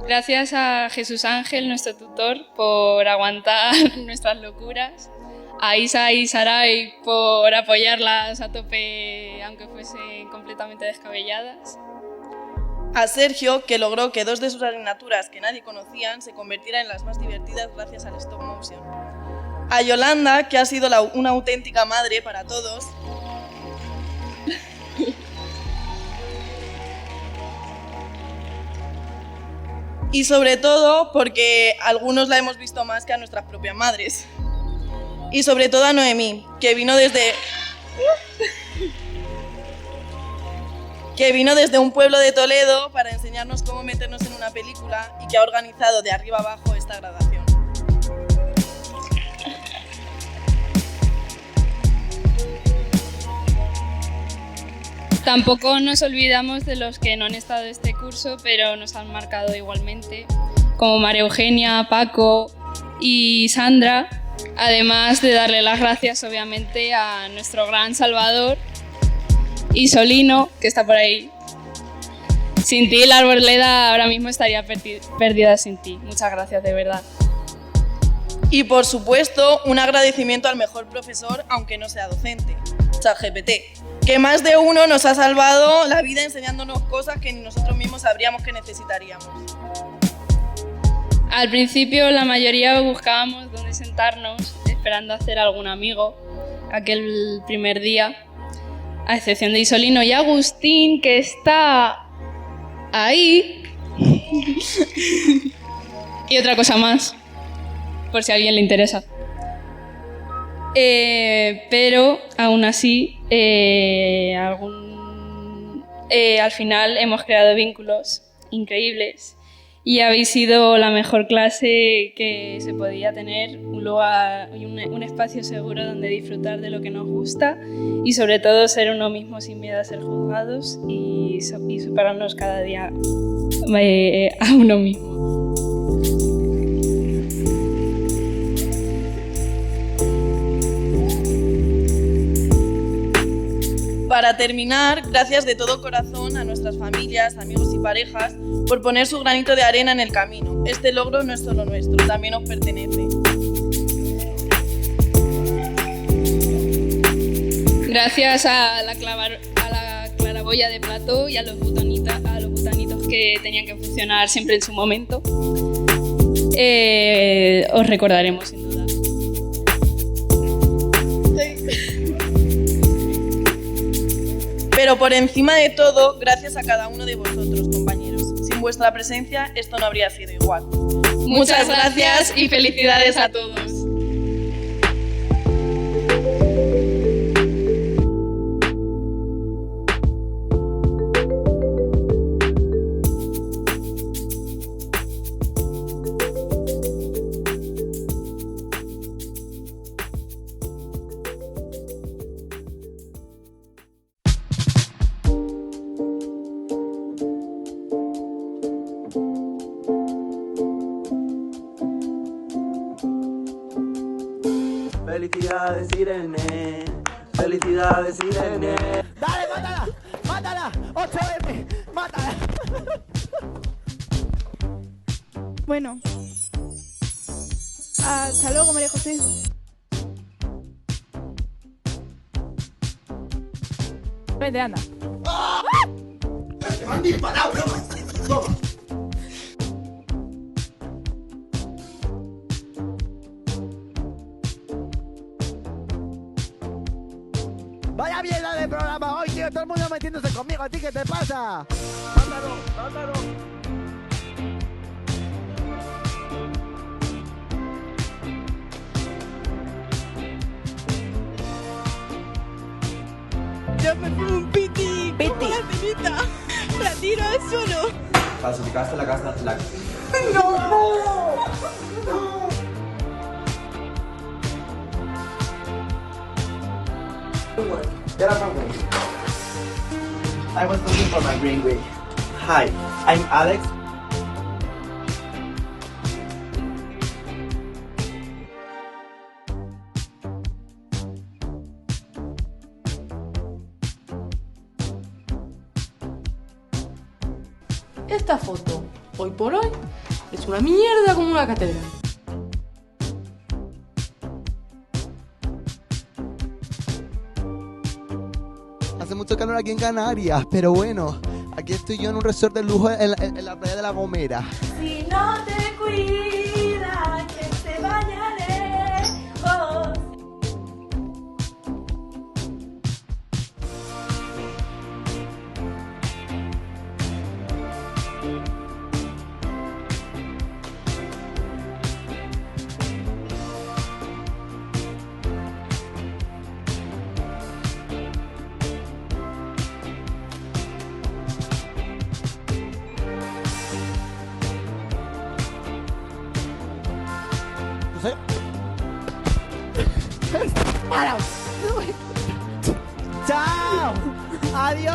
Gracias a Jesús Ángel, nuestro tutor, por aguantar nuestras locuras, a Isa y Saray por apoyarlas a tope aunque fuesen completamente descabelladas, a Sergio, que logró que 2 de sus asignaturas que nadie conocían se convirtieran en las más divertidas gracias al stop motion, a Yolanda, que ha sido una auténtica madre para todos, y sobre todo porque algunos la hemos visto más que a nuestras propias madres. Y sobre todo a Noemí, que vino desde un pueblo de Toledo para enseñarnos cómo meternos en una película y que ha organizado de arriba abajo esta graduación. Tampoco nos olvidamos de los que no han estado este curso, pero nos han marcado igualmente, como María Eugenia, Paco y Sandra, además de darle las gracias obviamente a nuestro gran Salvador, Isolino, que está por ahí. Sin ti, la arboleda ahora mismo estaría perdida sin ti. Muchas gracias, de verdad. Y por supuesto, un agradecimiento al mejor profesor, aunque no sea docente, ChatGPT, que más de uno nos ha salvado la vida enseñándonos cosas que ni nosotros mismos sabríamos que necesitaríamos. Al principio la mayoría buscábamos dónde sentarnos, esperando hacer algún amigo, aquel primer día, a excepción de Isolino y Agustín, que está ahí. Y otra cosa más, por si a alguien le interesa. Pero aún así, al final hemos creado vínculos increíbles y habéis sido la mejor clase que se podía tener, un lugar y un espacio seguro donde disfrutar de lo que nos gusta y sobre todo ser uno mismo sin miedo a ser juzgados y superarnos cada día a uno mismo. Para terminar, gracias de todo corazón a nuestras familias, amigos y parejas por poner su granito de arena en el camino. Este logro no es solo nuestro, también os pertenece. Gracias a la claraboya de plató y a los botanitos que tenían que funcionar siempre en su momento, os recordaremos sin duda. Pero por encima de todo, gracias a cada uno de vosotros, compañeros. Sin vuestra presencia, esto no habría sido igual. Muchas gracias y felicidades a todos. Felicidades, Irene. Felicidades, Irene. ¡Dale, mátala! ¡Mátala! 8M, mátala. Bueno. Hasta luego, María José. Vente, anda. ¡Me han disparado! ¡Toma! Vaya mierda de programa hoy, tío. Todo el mundo metiéndose conmigo. ¿A ti qué te pasa? Mátalo, mátalo. Yo me pongo un piti. Piti. La pelita. La tiro al suelo. Falsificaste la casa. ¡No! Get up my way. I was looking for my green wig. Hi, I'm Alex. Esta foto, hoy por hoy, es una mierda como una catedral. Hace mucho calor aquí en Canarias, pero bueno, aquí estoy yo en un resort de lujo en la playa de La Gomera. Si no te cuidas, que se vaya lejos. ¡Para! ¡Chao! ¡Adiós!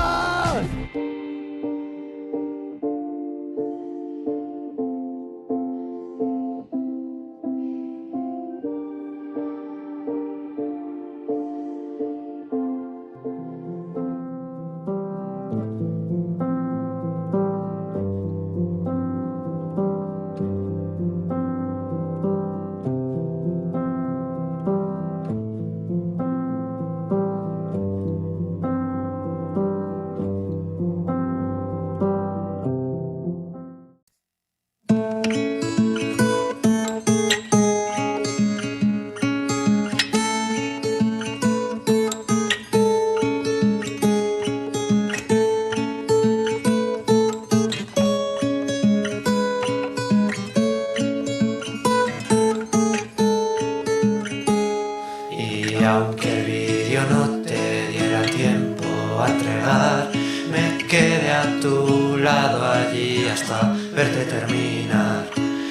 lado allí hasta verte terminar.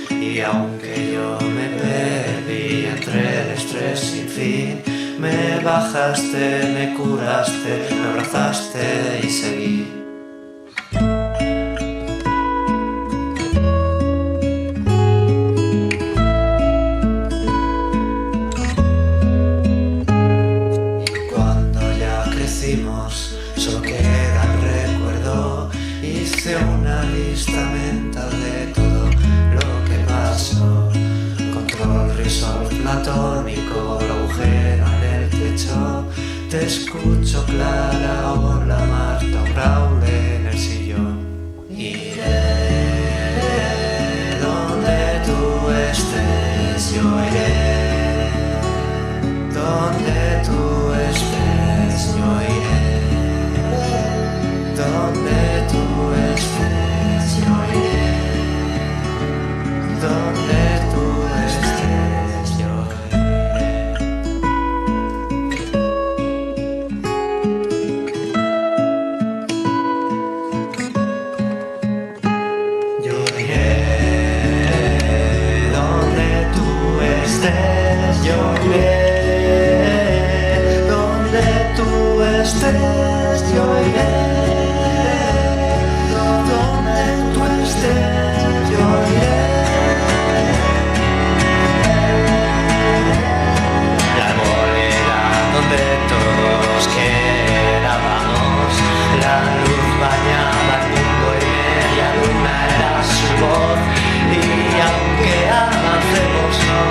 Y aunque yo me perdí entre el estrés sin fin, me bajaste, me curaste, me abrazaste y seguí. Cuando ya crecimos, solo queda el recuerdo. Hice una lista mental de todo lo que pasó. Control, risol platónico, el agujero en el techo. Te escucho clara, hola Marta, un Raúl en el sillón. Iré donde tú estés, yo iré donde tú estés, yo iré donde tú estés, yo iré donde tú estés, yo yo iré donde tú estés, yo iré donde tú estés, yo iré. La arboleda donde todos quedábamos, la luz bañaba el mundo y media luna era su voz. Y aunque avancemos no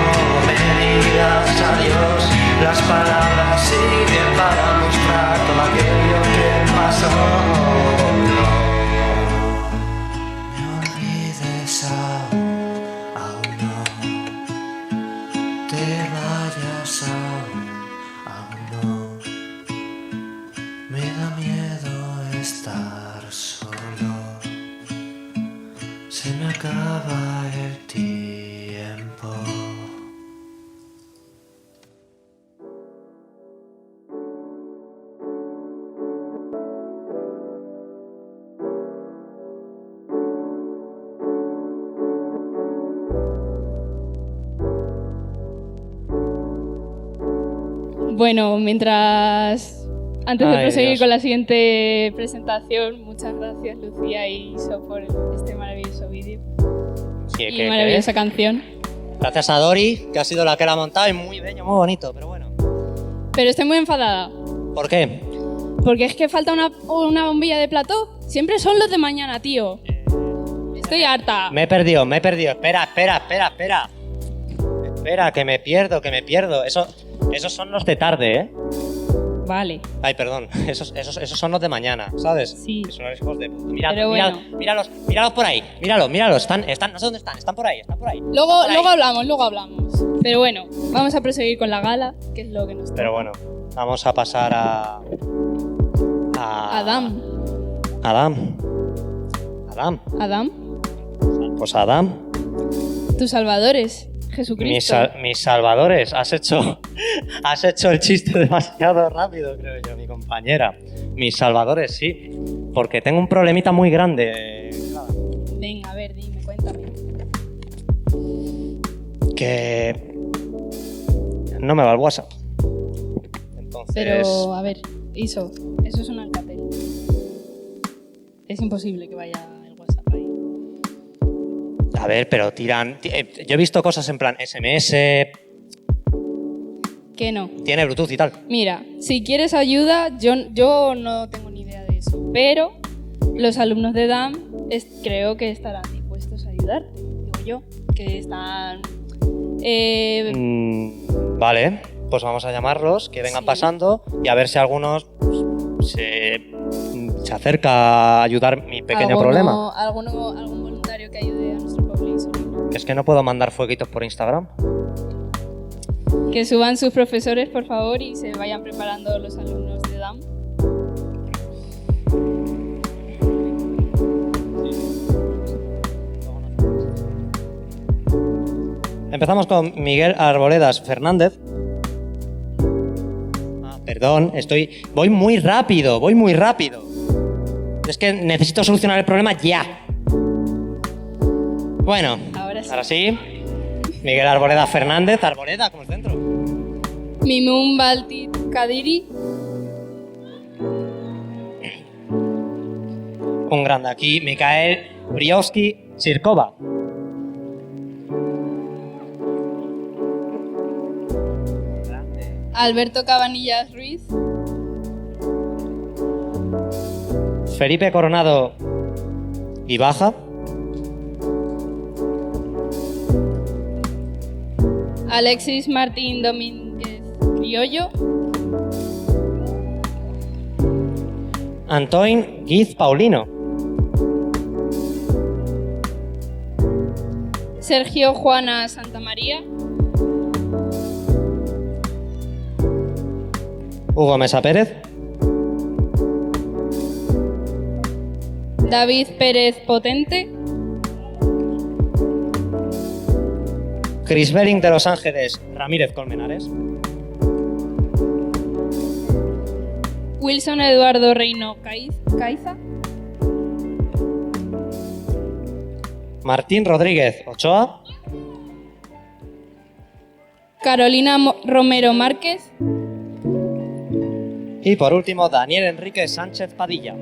me digas adiós, las palabras siguen para mostrar todo aquello que pasó. No me olvides aún no te vayas aún no. Me da miedo estar solo, se me acaba el tiempo. Bueno, antes de Ay, proseguir Dios. con la siguiente presentación, muchas gracias Lucía y Iso por este maravilloso vídeo Sí, y maravillosa canción. Gracias a Dori, que ha sido la que la ha montado y muy bello, muy bonito, pero bueno. Pero estoy muy enfadada, ¿Por qué? porque es que falta una bombilla de plató. Siempre son los de mañana, tío. Estoy harta. Me he perdido. Espera. Espera, que me pierdo. Esos son los de tarde, ¿eh? Vale. Ay, perdón. Esos son los de mañana, ¿sabes? Sí. Que son los hijos de puta. Mirad, Pero bueno. míralos por ahí. Míralos. Están, no sé dónde están. Están por ahí. Luego hablamos. Pero bueno, vamos a proseguir con la gala, que es lo que nos toca. Pero bueno, vamos a pasar a Adam. Pues Adam. Tus salvadores, Jesucristo. Mis salvadores. Has hecho el chiste demasiado rápido, creo yo, mi compañera. Mis salvadores, sí. Porque tengo un problemita muy grande. Venga, a ver, dime, cuéntame. Que no me va el WhatsApp. Entonces... Pero, a ver, eso es un Alcatel. Es imposible que vaya el WhatsApp ahí. A ver, pero tiran... yo he visto cosas en plan SMS... Que no. Tiene Bluetooth y tal. Mira, si quieres ayuda, yo no tengo ni idea de eso, pero los alumnos de DAM creo que estarán dispuestos a ayudarte, digo yo, que están... Vale, pues vamos a llamarlos, que vengan pasando y a ver si algunos se acerca a ayudar mi pequeño problema. ¿Algún voluntario que ayude a nuestro pueblo insulino? Es que no puedo mandar fueguitos por Instagram. Que suban sus profesores, por favor, y se vayan preparando los alumnos de DAM. Empezamos con Miguel Arboledas Fernández. Perdón, voy muy rápido. Es que necesito solucionar el problema ya. Bueno, Ahora sí. Miguel Arboleda Fernández. Arboleda, como el centro. Mimun Baltit Kadiri. Un grande aquí. Mikael Briowski Chirkova. Alberto Cabanillas Ruiz. Felipe Coronado y Baja. Alexis Martín Domínguez Criollo. Antoine Guiz Paulino. Sergio Juana Santamaría. Hugo Mesa Pérez. David Pérez Potente. Chris Bering de Los Ángeles Ramírez Colmenares. Wilson Eduardo Reino Caiza. Martín Rodríguez Ochoa. Carolina Romero Márquez. Y por último, Daniel Enrique Sánchez Padilla.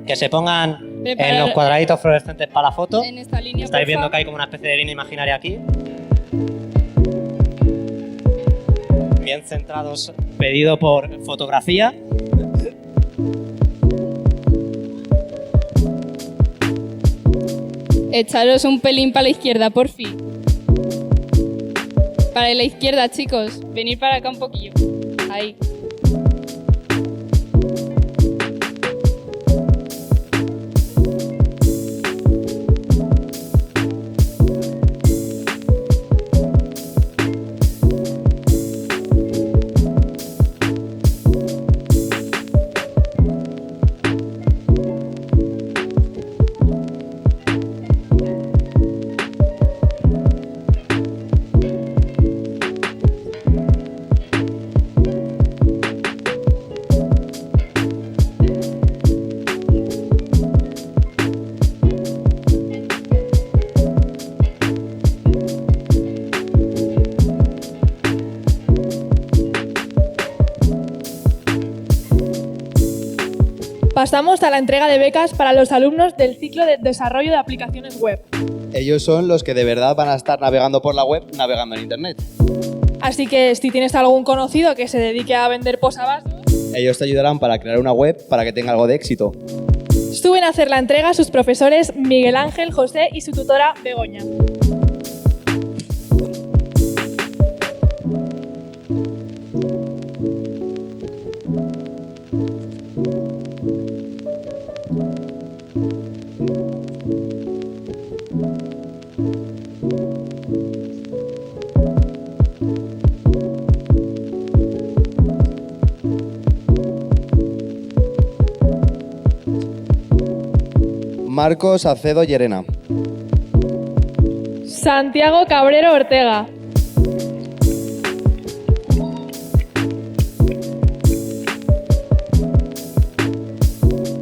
Que se pongan en los cuadraditos fluorescentes para la foto. En esta línea, Estáis viendo porfa. que hay como una especie de línea imaginaria aquí. Bien centrados, pedido por fotografía. Echaros un pelín para la izquierda, porfi. Para la izquierda, chicos. Venid para acá un poquillo. Ahí. Pasamos a la entrega de becas para los alumnos del ciclo de desarrollo de aplicaciones web. Ellos son los que de verdad van a estar navegando por la web, navegando en internet. Así que si tienes algún conocido que se dedique a vender posavasos, Ellos te ayudarán para crear una web para que tenga algo de éxito. suben a hacer la entrega sus profesores Miguel Ángel, José y su tutora Begoña. Marcos Acedo Llerena. Santiago Cabrero Ortega.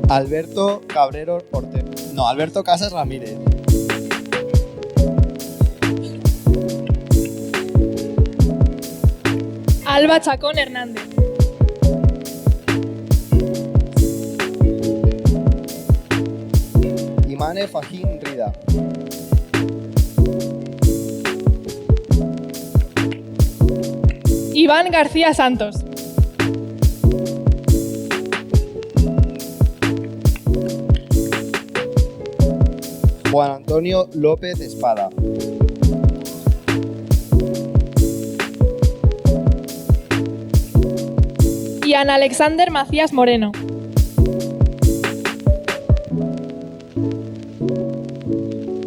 Alberto Cabrero Ortega. No, Alberto Casas Ramírez. Alba Chacón Hernández. Imane Fajín Rida. Iván García Santos. Juan Antonio López Espada. Y Ana Alexander Macías Moreno.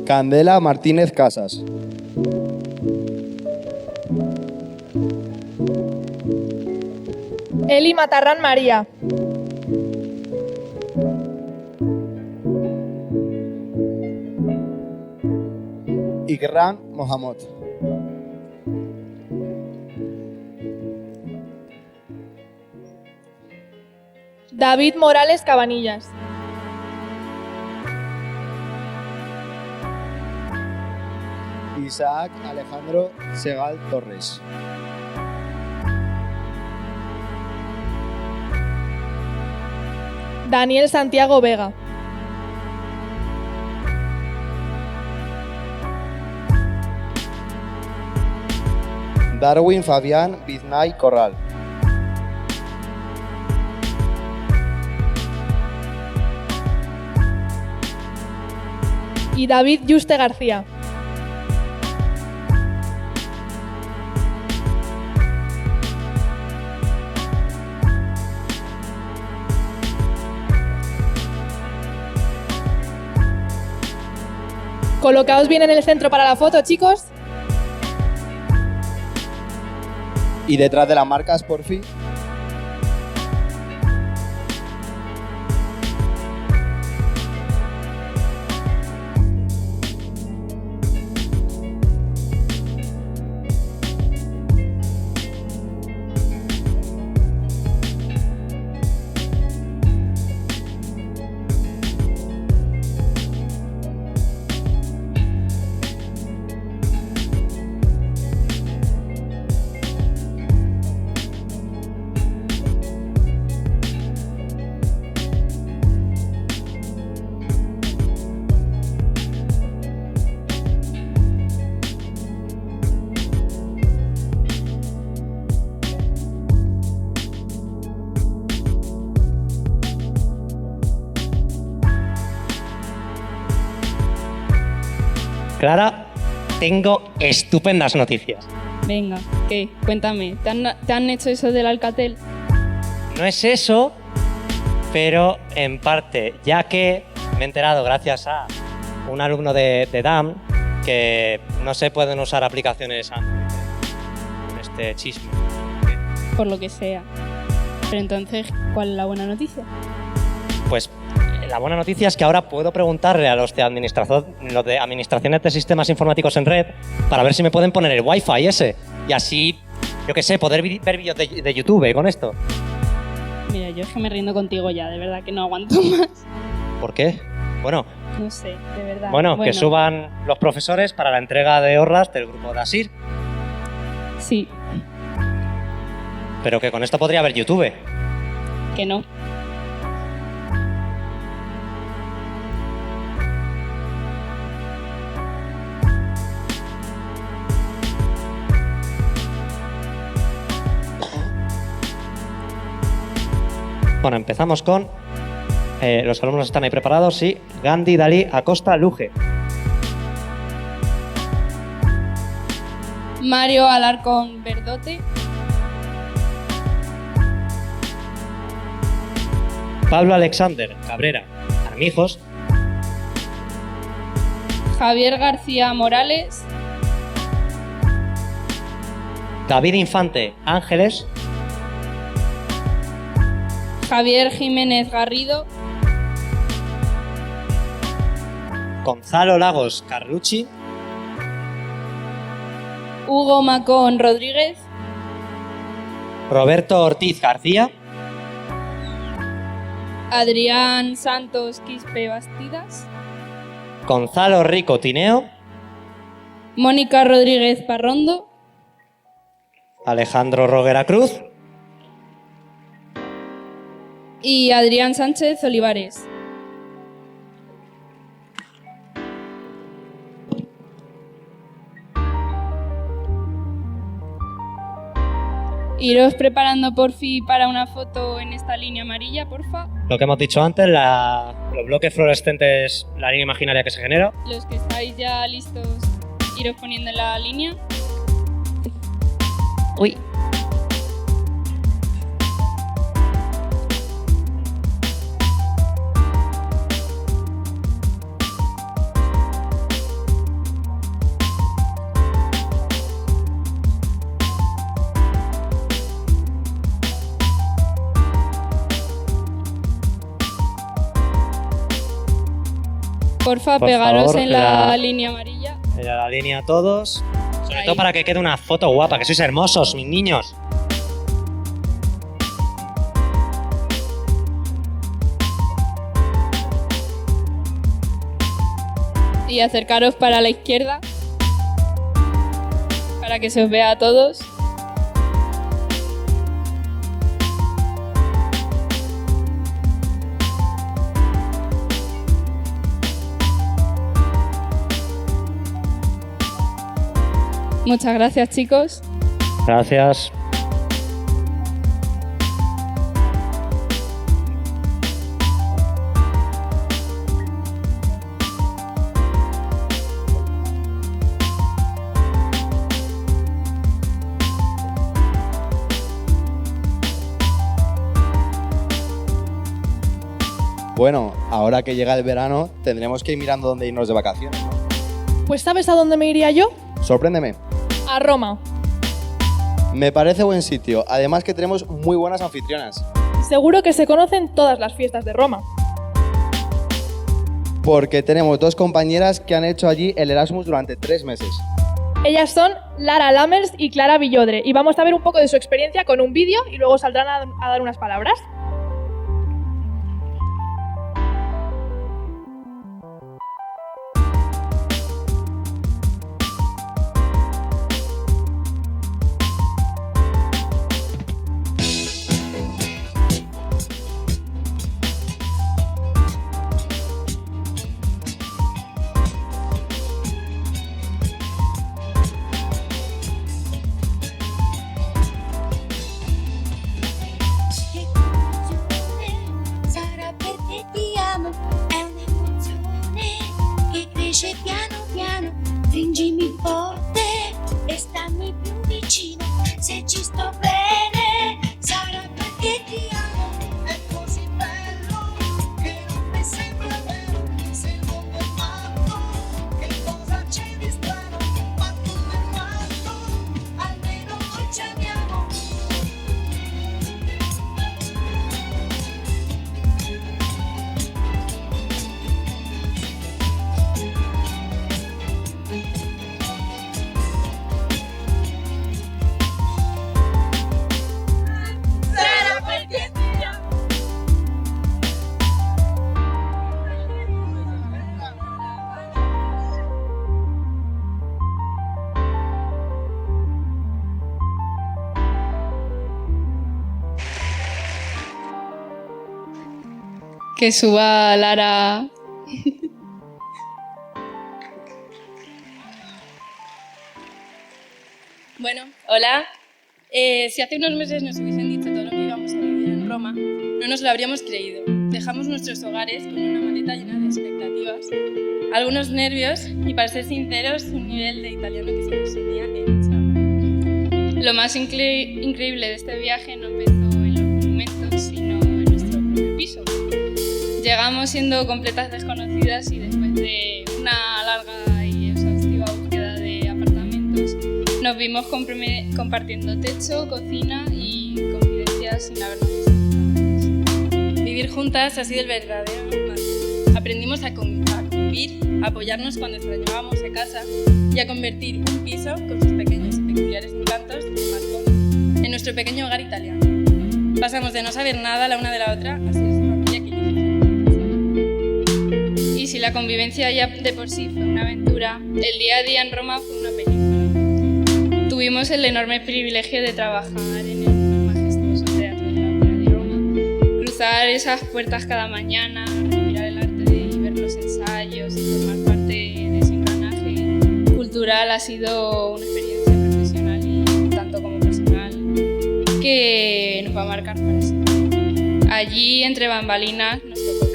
Candela Martínez Casas. Eli Matarrán María. Ikran Mohamed. David Morales Cabanillas. Isaac Alejandro Segal Torres. Daniel Santiago Vega. Darwin Fabián Biznay Corral. Y David Yuste García. Colocaos bien en el centro para la foto, chicos. Y detrás de las marcas, por fin. Clara, tengo estupendas noticias. Venga, ¿qué? Cuéntame, ¿te han hecho eso del Alcatel? No es eso, pero en parte, ya que me he enterado gracias a un alumno de DAM que no se pueden usar aplicaciones Android en este chisme. Por lo que sea. Pero entonces, ¿cuál es la buena noticia? Pues la buena noticia es que ahora puedo preguntarle a los de administraciones de sistemas informáticos en red para ver si me pueden poner el Wi-Fi ese. Y así, yo qué sé, poder ver vídeos de YouTube con esto. Mira, yo es que me rindo contigo ya, de verdad que no aguanto más. ¿Por qué? Bueno, No sé, de verdad. bueno, que suban los profesores para la entrega de horras del grupo de Asir. Sí, Pero que con esto podría haber YouTube. que no. Bueno, empezamos con... los alumnos están ahí preparados, sí. Gandhi, Dalí, Acosta, Luge. Mario Alarcón Verdote. Pablo Alexander, Cabrera, Armijos. Javier García Morales. David Infante, Ángeles. Javier Jiménez Garrido. Gonzalo Lagos, Carlucci. Hugo Macón Rodríguez. Roberto Ortiz García. Adrián Santos Quispe Bastidas. Gonzalo Rico Tineo. Mónica Rodríguez Parrondo. Alejandro Roguera Cruz. Y Adrián Sánchez Olivares. Iros preparando por fin para una foto en esta línea amarilla, porfa. Lo que hemos dicho antes, los bloques fluorescentes, la línea imaginaria que se genera. Los que estáis ya listos, iros poniendo en la línea. Uy. Porfa, Por pegaros favor, en la línea amarilla. En la línea todos. Sobre Ahí. todo para que quede una foto guapa, que sois hermosos, mis niños. Y acercaros para la izquierda, para que se os vea a todos. Muchas gracias, chicos. Gracias. Bueno, ahora que llega el verano, tendremos que ir mirando dónde irnos de vacaciones, ¿no? Pues ¿sabes a dónde me iría yo? Sorpréndeme. A Roma. Me parece buen sitio, además que tenemos muy buenas anfitrionas. Seguro que se conocen todas las fiestas de Roma. Porque tenemos 2 compañeras que han hecho allí el Erasmus durante 3 meses. Ellas son Lara Lammers y Clara Villodre y vamos a ver un poco de su experiencia con un vídeo y luego saldrán a dar unas palabras. Sarà perché ti amo, è un'emozione che cresce piano piano. Stringimi forte e stammi più vicino, se ci sto bene. Sarà perché ti amo, è così bello che non mi sembra vero. Se il mondo è matto, che cosa c'è di strano? Ma tutto è matto, almeno noi ci amiamo. Sarà perché ti amo. Que suba Lara. Bueno, hola. Si hace unos meses nos hubiesen dicho todo lo que íbamos a vivir en Roma, no nos lo habríamos creído. Dejamos nuestros hogares con una maleta llena de expectativas, algunos nervios y, para ser sinceros, un nivel de italiano que se nos tenía echado. Lo más increíble de este viaje no empezó en los monumentos, sino en nuestro propio piso. Llegamos siendo completas desconocidas y después de una larga y exhaustiva búsqueda de apartamentos, nos vimos compartiendo techo, cocina y convivencias sin habernos visto antes. Vivir juntas ha sido el verdadero normal. Aprendimos a convivir, a apoyarnos cuando extrañábamos a casa y a convertir un piso con sus pequeños y peculiares encantos de balcón en nuestro pequeño hogar italiano. Pasamos de no saber nada la una de la otra a ser esa familia que y si la convivencia ya de por sí fue una aventura, el día a día en Roma fue una película. Tuvimos el enorme privilegio de trabajar en el majestuoso Teatro de la Ópera de Roma, cruzar esas puertas cada mañana, respirar el arte y ver los ensayos y formar parte de ese engranaje cultural. Ha sido una experiencia profesional y tanto como personal que nos va a marcar para siempre. Allí, entre bambalinas, nos tocó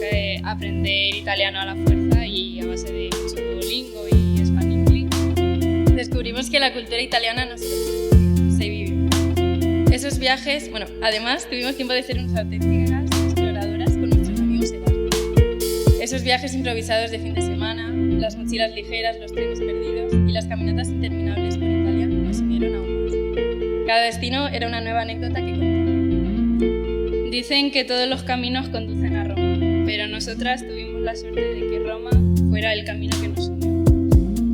aprender italiano a la fuerza y a base de mucho Duolingo y Spaningly. Descubrimos que la cultura italiana no se vive. Esos viajes, además tuvimos tiempo de ser unas auténticas exploradoras con nuestros amigos Erasmus. Esos viajes improvisados de fin de semana, las mochilas ligeras, los trenes perdidos y las caminatas interminables por Italia nos unieron aún más. Cada destino era una nueva anécdota que contar. Dicen que todos los caminos conducen a Roma, pero nosotras tuvimos la suerte de que Roma fuera el camino que nos unió.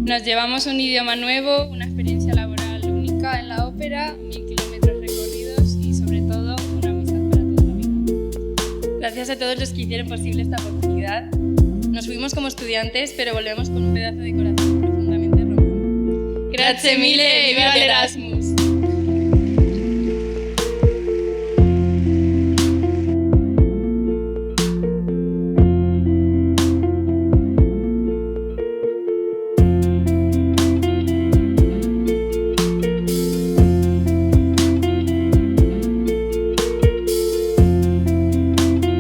Nos llevamos un idioma nuevo, una experiencia laboral única en la ópera, 1000 kilómetros recorridos y, sobre todo, una amistad para toda la vida. Gracias a todos los que hicieron posible esta oportunidad. Nos fuimos como estudiantes, pero volvemos con un pedazo de corazón profundamente romano. Grazie mille, viva l'Erasmus.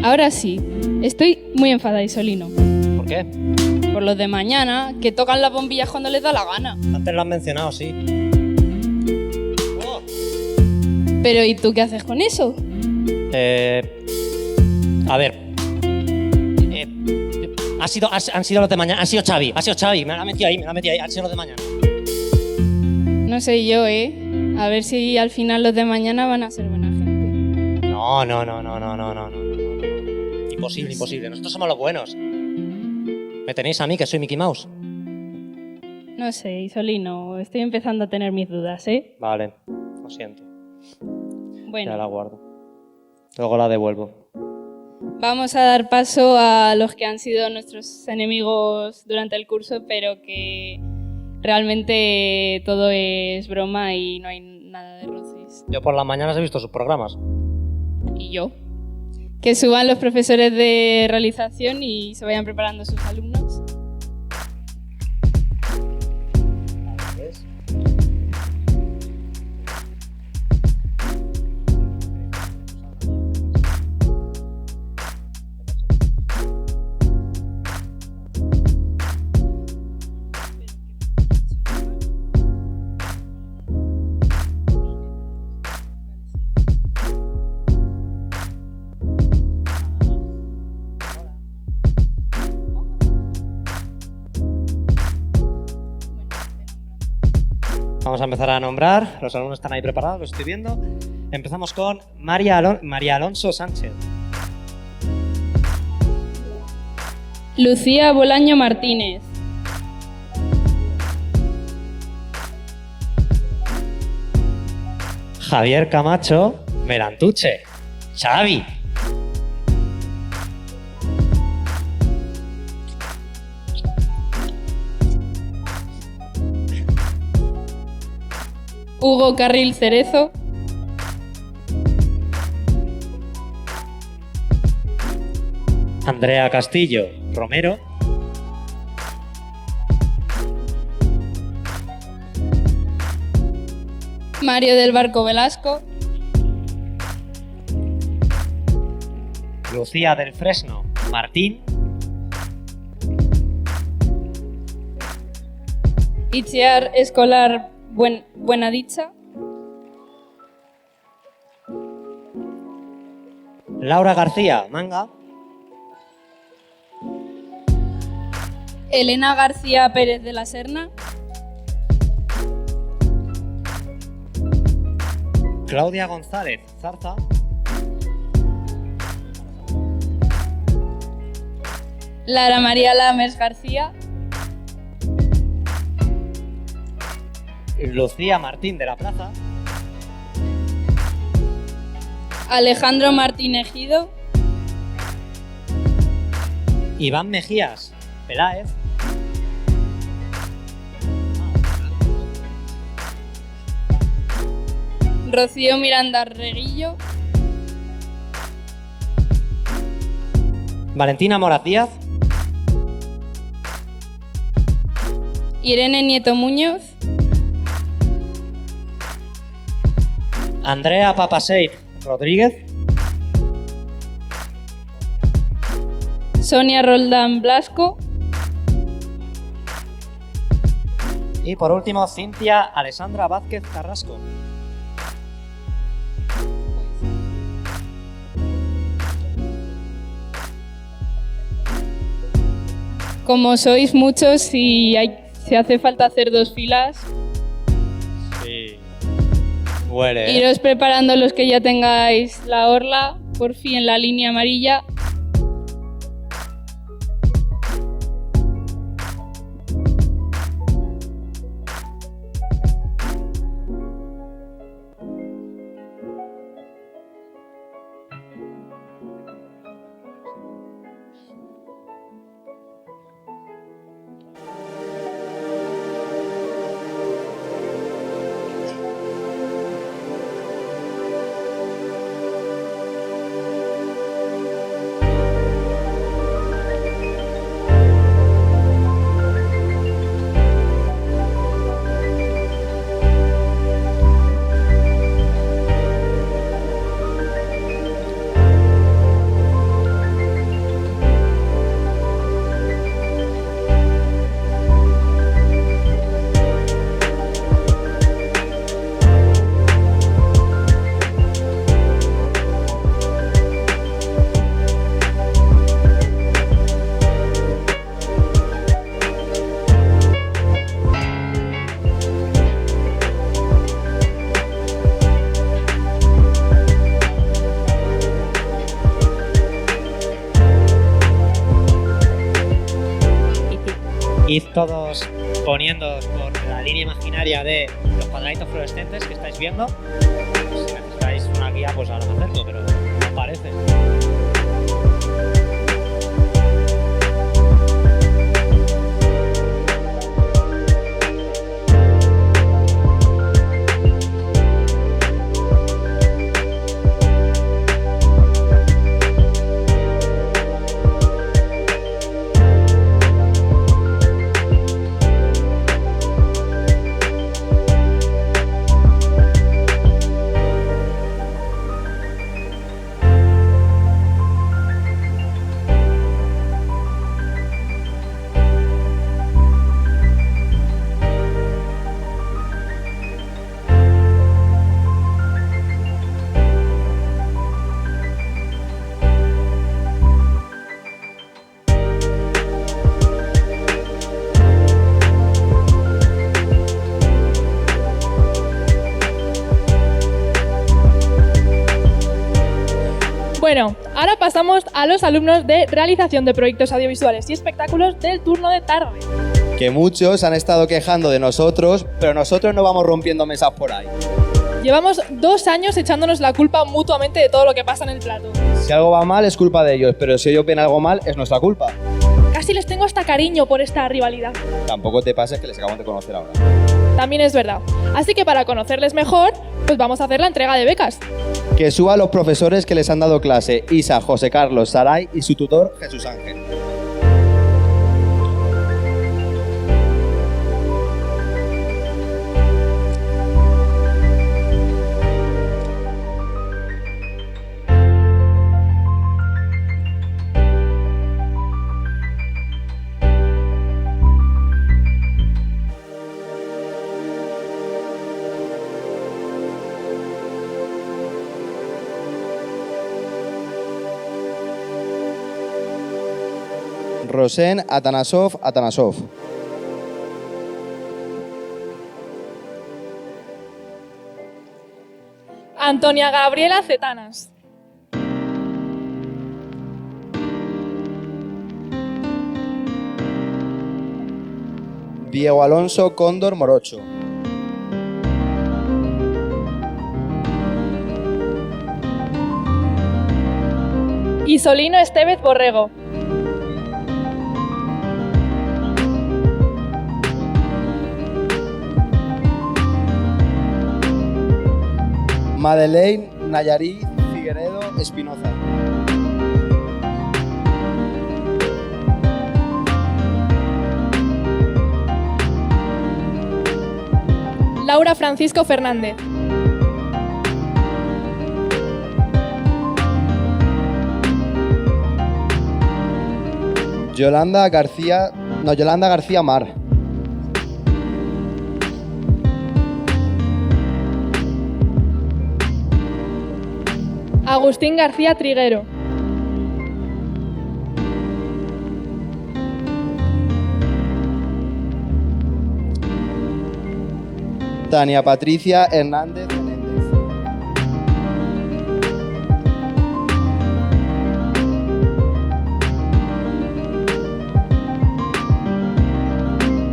Ahora sí, estoy muy enfadada, Isolino. ¿Por qué? Por los de mañana, que tocan las bombillas cuando les da la gana. Antes lo han mencionado, sí. Pero ¿y tú qué haces con eso? A ver. Han sido los de mañana. Ha sido Xavi. Me la ha metido ahí. Han sido los de mañana. No sé yo, A ver si al final los de mañana van a ser buena gente. No. Imposible. Nosotros somos los buenos. ¿Me tenéis a mí, que soy Mickey Mouse? No sé, Isolino, estoy empezando a tener mis dudas, Vale, lo siento. Bueno. Ya la guardo. Luego la devuelvo. Vamos a dar paso a los que han sido nuestros enemigos durante el curso, pero que realmente todo es broma y no hay nada de roces. Yo por las mañanas he visto sus programas. ¿Y yo? Que suban los profesores de realización y se vayan preparando sus alumnos. Vamos a empezar a nombrar. Los alumnos están ahí preparados, los estoy viendo. Empezamos con María Alonso Sánchez. Lucía Bolaño Martínez. Javier Camacho Merantuche. Xavi. Hugo Carril Cerezo. Andrea Castillo Romero. Mario del Barco Velasco. Lucía del Fresno Martín. Itziar Escolar Buenadicha. Laura García Manga. Elena García Pérez de la Serna. Claudia González Zarza. Lara María Lames García. Lucía Martín de la Plaza. Alejandro Martín Ejido. Iván Mejías Peláez. Rocío Miranda Reguillo. Valentina Moraz Díaz. Irene Nieto Muñoz. Andrea Papaseit Rodríguez. Sonia Roldán Blasco. Y por último, Cintia Alessandra Vázquez Carrasco. Como sois muchos y si hace falta hacer 2 filas, Sí. Huele. iros preparando los que ya tengáis la orla, por fin en la línea amarilla. id todos poniéndoos por la línea imaginaria de los cuadraditos fluorescentes que estáis viendo. Si necesitáis una guía, pues ahora me acerco, pero no parece. Bueno, ahora pasamos a los alumnos de realización de proyectos audiovisuales y espectáculos del turno de tarde. Que muchos han estado quejando de nosotros, pero nosotros no vamos rompiendo mesas por ahí. Llevamos 2 años echándonos la culpa mutuamente de todo lo que pasa en el plato. Si algo va mal es culpa de ellos, pero si ellos ven algo mal es nuestra culpa. Casi les tengo hasta cariño por esta rivalidad. Tampoco te pases que les acabamos de conocer ahora. También es verdad. Así que para conocerles mejor, pues vamos a hacer la entrega de becas. Que suban los profesores que les han dado clase, Isa, José Carlos, Saray y su tutor, Jesús Ángel. Rosen Atanasov. Antonia Gabriela Cetanas. Diego Alonso Cóndor Morocho. Isolino Estevez Borrego. Madeleine Nayarit Figueredo Espinoza. Laura Francisco Fernández. Yolanda García Mar. Agustín García Triguero. Tania Patricia Hernández Menéndez.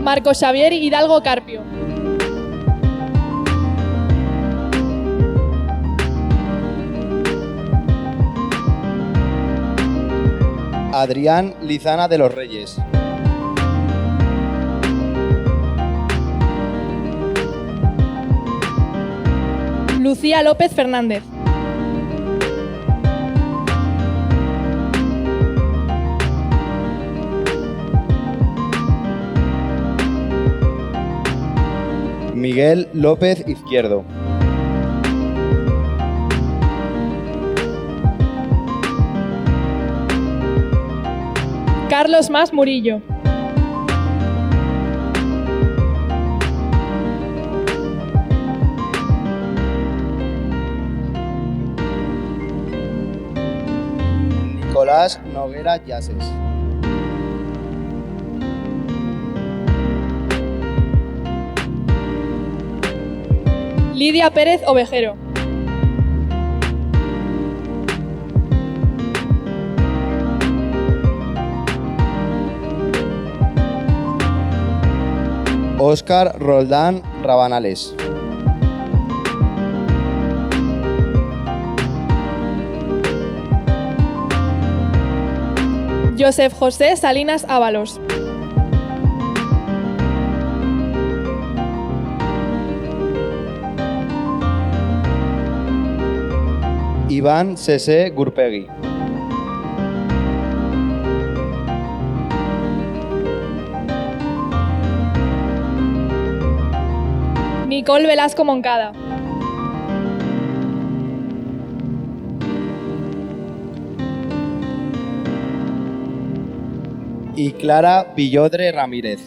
Marcos Xavier Hidalgo Carpio. Adrián Lizana de los Reyes. Lucía López Fernández. Miguel López Izquierdo. Carlos Mas Murillo. Nicolás Noguera Yases. Lidia Pérez Ovejero. Óscar Roldán Rabanales. Joseph José Salinas Ábalos. Iván Sese Gurpegui. Nicole Velasco Moncada. Y Clara Villodre Ramírez.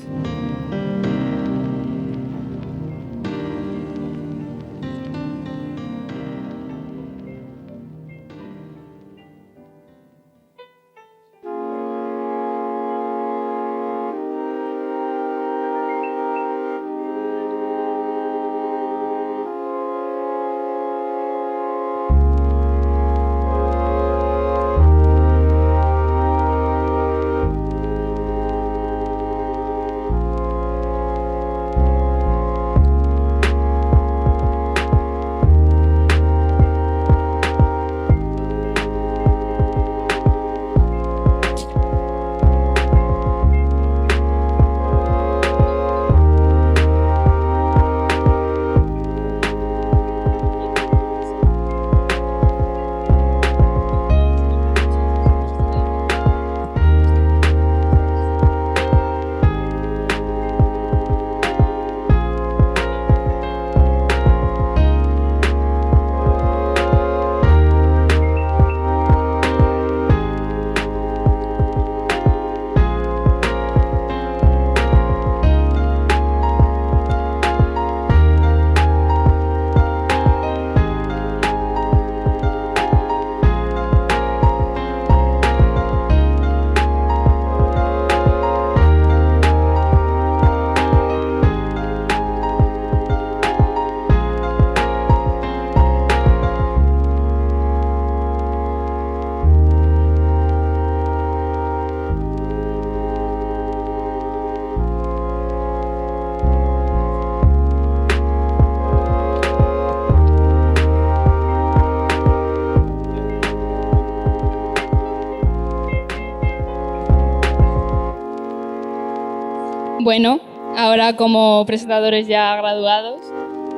Bueno, ahora como presentadores ya graduados,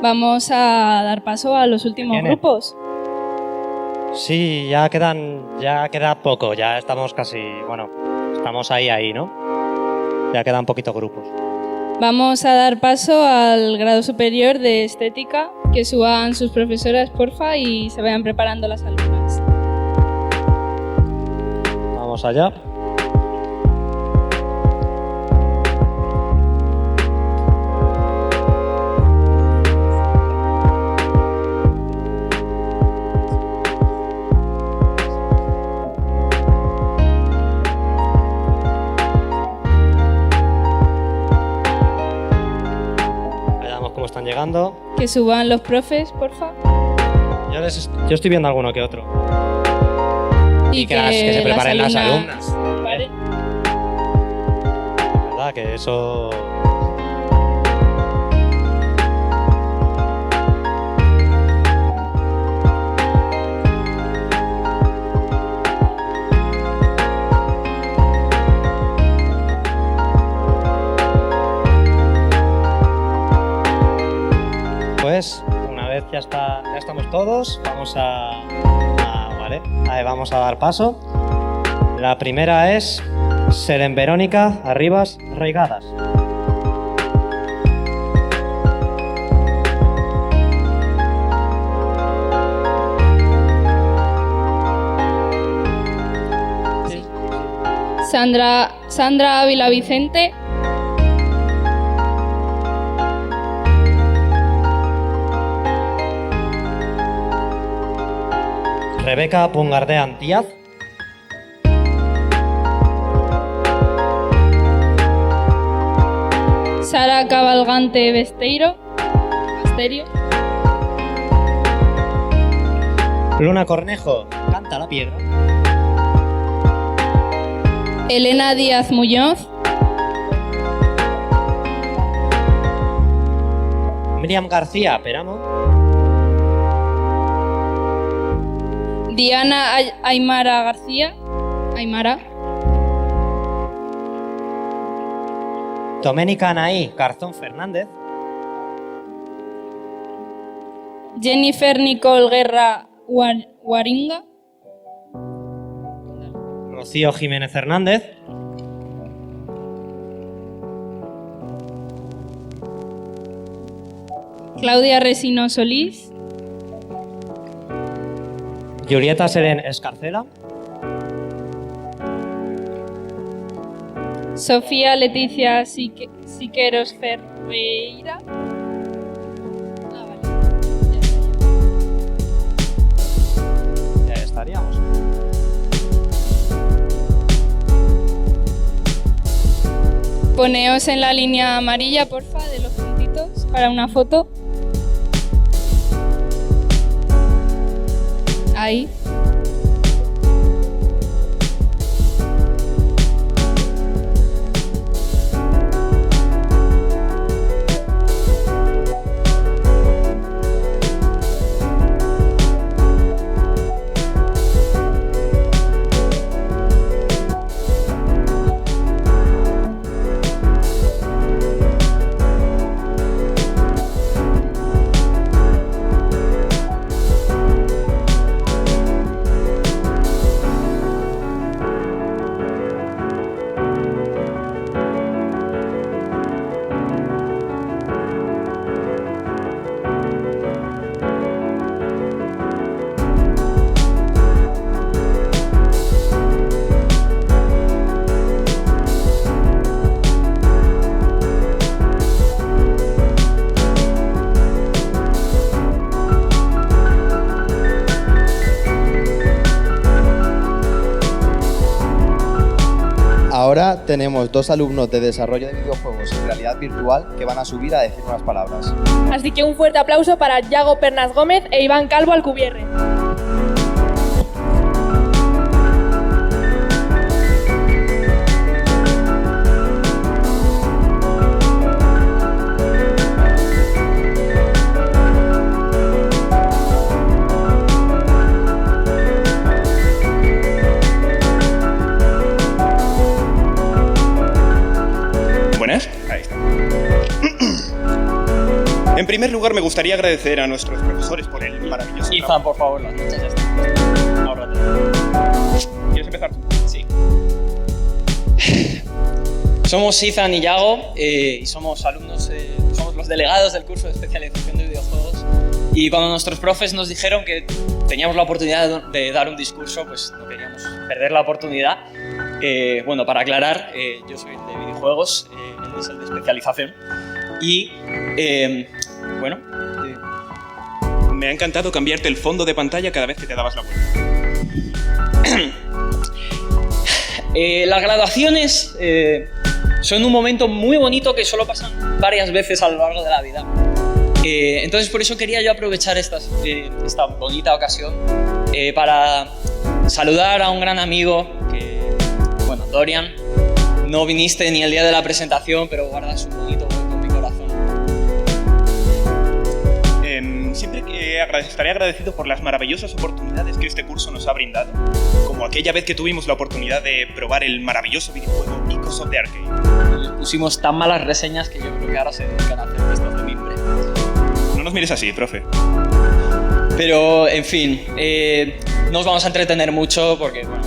vamos a dar paso a los últimos Viene. grupos. Sí, ya queda poco, ya estamos casi, bueno, estamos ahí, ¿no? Ya quedan poquitos grupos. Vamos a dar paso al grado superior de estética, que suban sus profesoras, porfa, y se vayan preparando las alumnas. Vamos allá. Veamos cómo están llegando. Que suban los profes, porfa. Yo estoy viendo alguno que otro. Y que se preparen las alumnas. Vale. ¿Verdad? Que eso... Pues, una vez ya estamos todos, vamos vamos a dar paso. La primera es Seren Verónica Arribas Reigadas. Sandra Ávila Vicente. Rebeca Pungardean Díaz. Sara Cabalgante Besteiro. Luna Cornejo, Canta la Piedra. Elena Díaz Muñoz. Miriam García Peramo. Diana Aymara García. Aymara. Doménica Anaí Garzón Fernández. Jennifer Nicole Guerra Guaringa. Rocío Jiménez Hernández. Claudia Resino Solís. Julieta Seren Escarcela. Sofía Leticia Siqueros Ferreira. Ya estaríamos. Poneos en la línea amarilla, porfa, de los puntitos para una foto. Ahí. Ahora tenemos 2 alumnos de desarrollo de videojuegos en realidad virtual que van a subir a decir unas palabras. Así que un fuerte aplauso para Yago Pernas Gómez e Iván Calvo Alcubierre. Buenas, ahí está. En primer lugar, me gustaría agradecer a nuestros profesores por el maravilloso Ethan, por favor, las notas ya están. Ahora ¿Quieres empezar tú? Sí. Somos Ethan y Yago y somos alumnos, somos los delegados del curso de especialización de videojuegos. Y cuando nuestros profes nos dijeron que teníamos la oportunidad de dar un discurso, pues no queríamos perder la oportunidad. Bueno, para aclarar, yo soy de videojuegos, él es el de especialización. Y, bueno... Me ha encantado cambiarte el fondo de pantalla cada vez que te dabas la vuelta. Las graduaciones son un momento muy bonito que solo pasan varias veces a lo largo de la vida. Entonces por eso quería yo aprovechar esta bonita ocasión para saludar a un gran amigo que, bueno, Dorian, no viniste ni el día de la presentación, pero guardas un bonito hueco en mi corazón. Siempre que estaré agradecido por las maravillosas oportunidades que este curso nos ha brindado, como aquella vez que tuvimos la oportunidad de probar el maravilloso videojuego Echoes of the Arcade. Les pusimos tan malas reseñas que yo creo que ahora se dedican a hacer estos de mimbre. No nos mires así, profe. Pero, en fin, no os vamos a entretener mucho porque, bueno,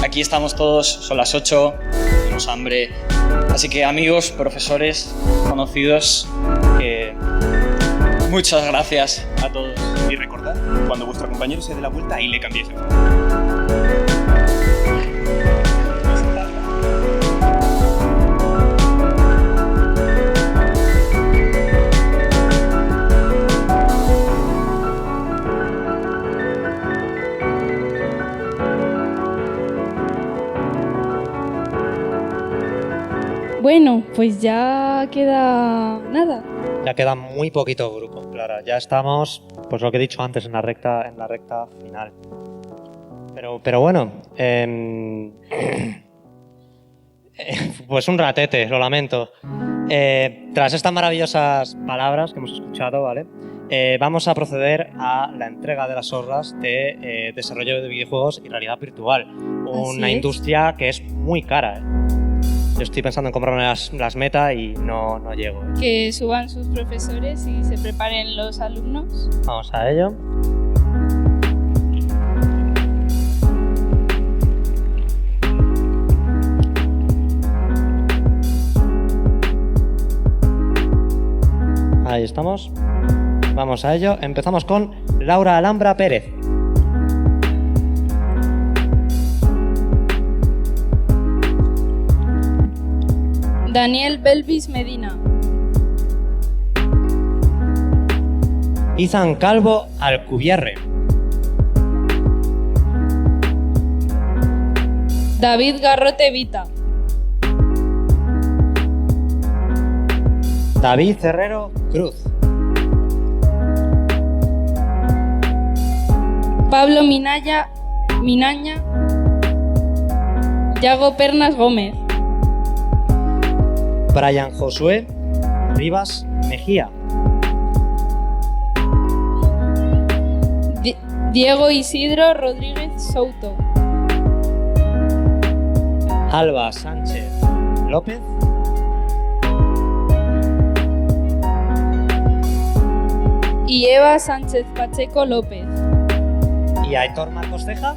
aquí estamos todos, son las 8, tenemos hambre. Así que, amigos, profesores, conocidos, muchas gracias a todos. Y recordad, cuando vuestro compañero se dé la vuelta, ahí le cambiéis el fondo. Bueno, pues ya queda nada. Ya queda muy poquito grupo, Clara. Ya estamos, pues lo que he dicho antes, en la recta final. Pero bueno, pues un ratete, lo lamento. Tras estas maravillosas palabras que hemos escuchado, ¿vale? Vamos a proceder a la entrega de las honras de desarrollo de videojuegos y realidad virtual. Una industria que es muy cara, ¿eh? Yo estoy pensando en comprarme las Meta y no llego, ¿eh? Que suban sus profesores y se preparen los alumnos. Vamos a ello. Ahí estamos. Vamos a ello. Empezamos con Laura Alhambra Pérez. Daniel Belvis Medina. Izan Calvo Alcubierre. David Garrote Vita. David Herrero Cruz. Pablo Minaña. Yago Pernas Gómez. Brian Josué Rivas Mejía. Diego Isidro Rodríguez Souto. Alba Sánchez López. Y Eva Sánchez Pacheco López. ¿Y Aitor Marcos Ceja?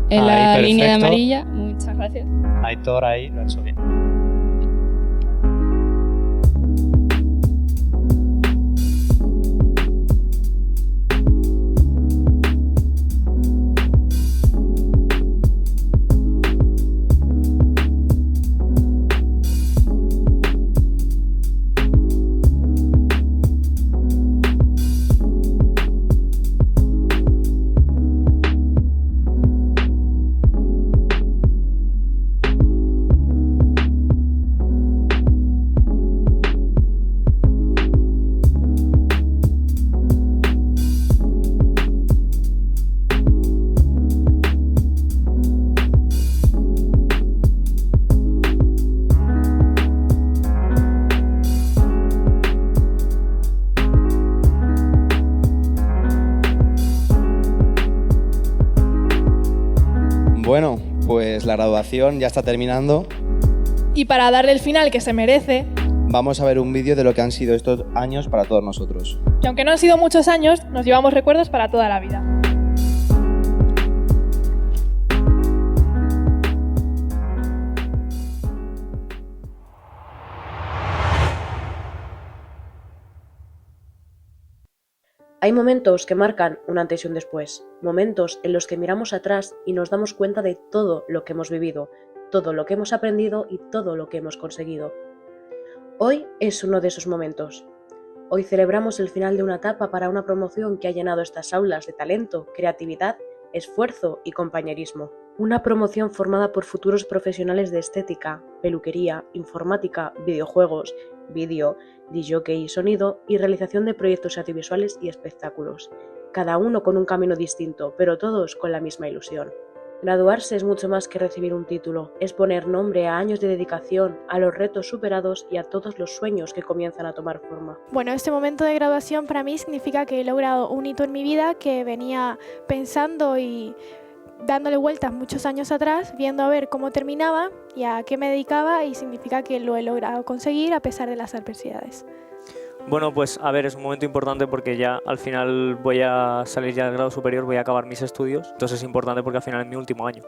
En la ahí, línea de perfecto. amarilla. Muchas gracias. Aitor ahí lo ha hecho bien. Bueno, pues la graduación ya está terminando. Y para darle el final que se merece, Vamos a ver un vídeo de lo que han sido estos años para todos nosotros. que aunque no han sido muchos años, nos llevamos recuerdos para toda la vida. Hay momentos que marcan un antes y un después, momentos en los que miramos atrás y nos damos cuenta de todo lo que hemos vivido, todo lo que hemos aprendido y todo lo que hemos conseguido. Hoy es uno de esos momentos. Hoy celebramos el final de una etapa para una promoción que ha llenado estas aulas de talento, creatividad, esfuerzo y compañerismo. Una promoción formada por futuros profesionales de estética, peluquería, informática, videojuegos, vídeo, disjockey y sonido y realización de proyectos audiovisuales y espectáculos, cada uno con un camino distinto, pero todos con la misma ilusión. Graduarse es mucho más que recibir un título, es poner nombre a años de dedicación, a los retos superados y a todos los sueños que comienzan a tomar forma. Bueno, este momento de graduación para mí significa que he logrado un hito en mi vida que venía pensando y dándole vueltas muchos años atrás, viendo a ver cómo terminaba y a qué me dedicaba, y significa que lo he logrado conseguir a pesar de las adversidades. Bueno, pues a ver, es un momento importante porque ya al final voy a salir ya del grado superior, voy a acabar mis estudios, entonces es importante porque al final es mi último año.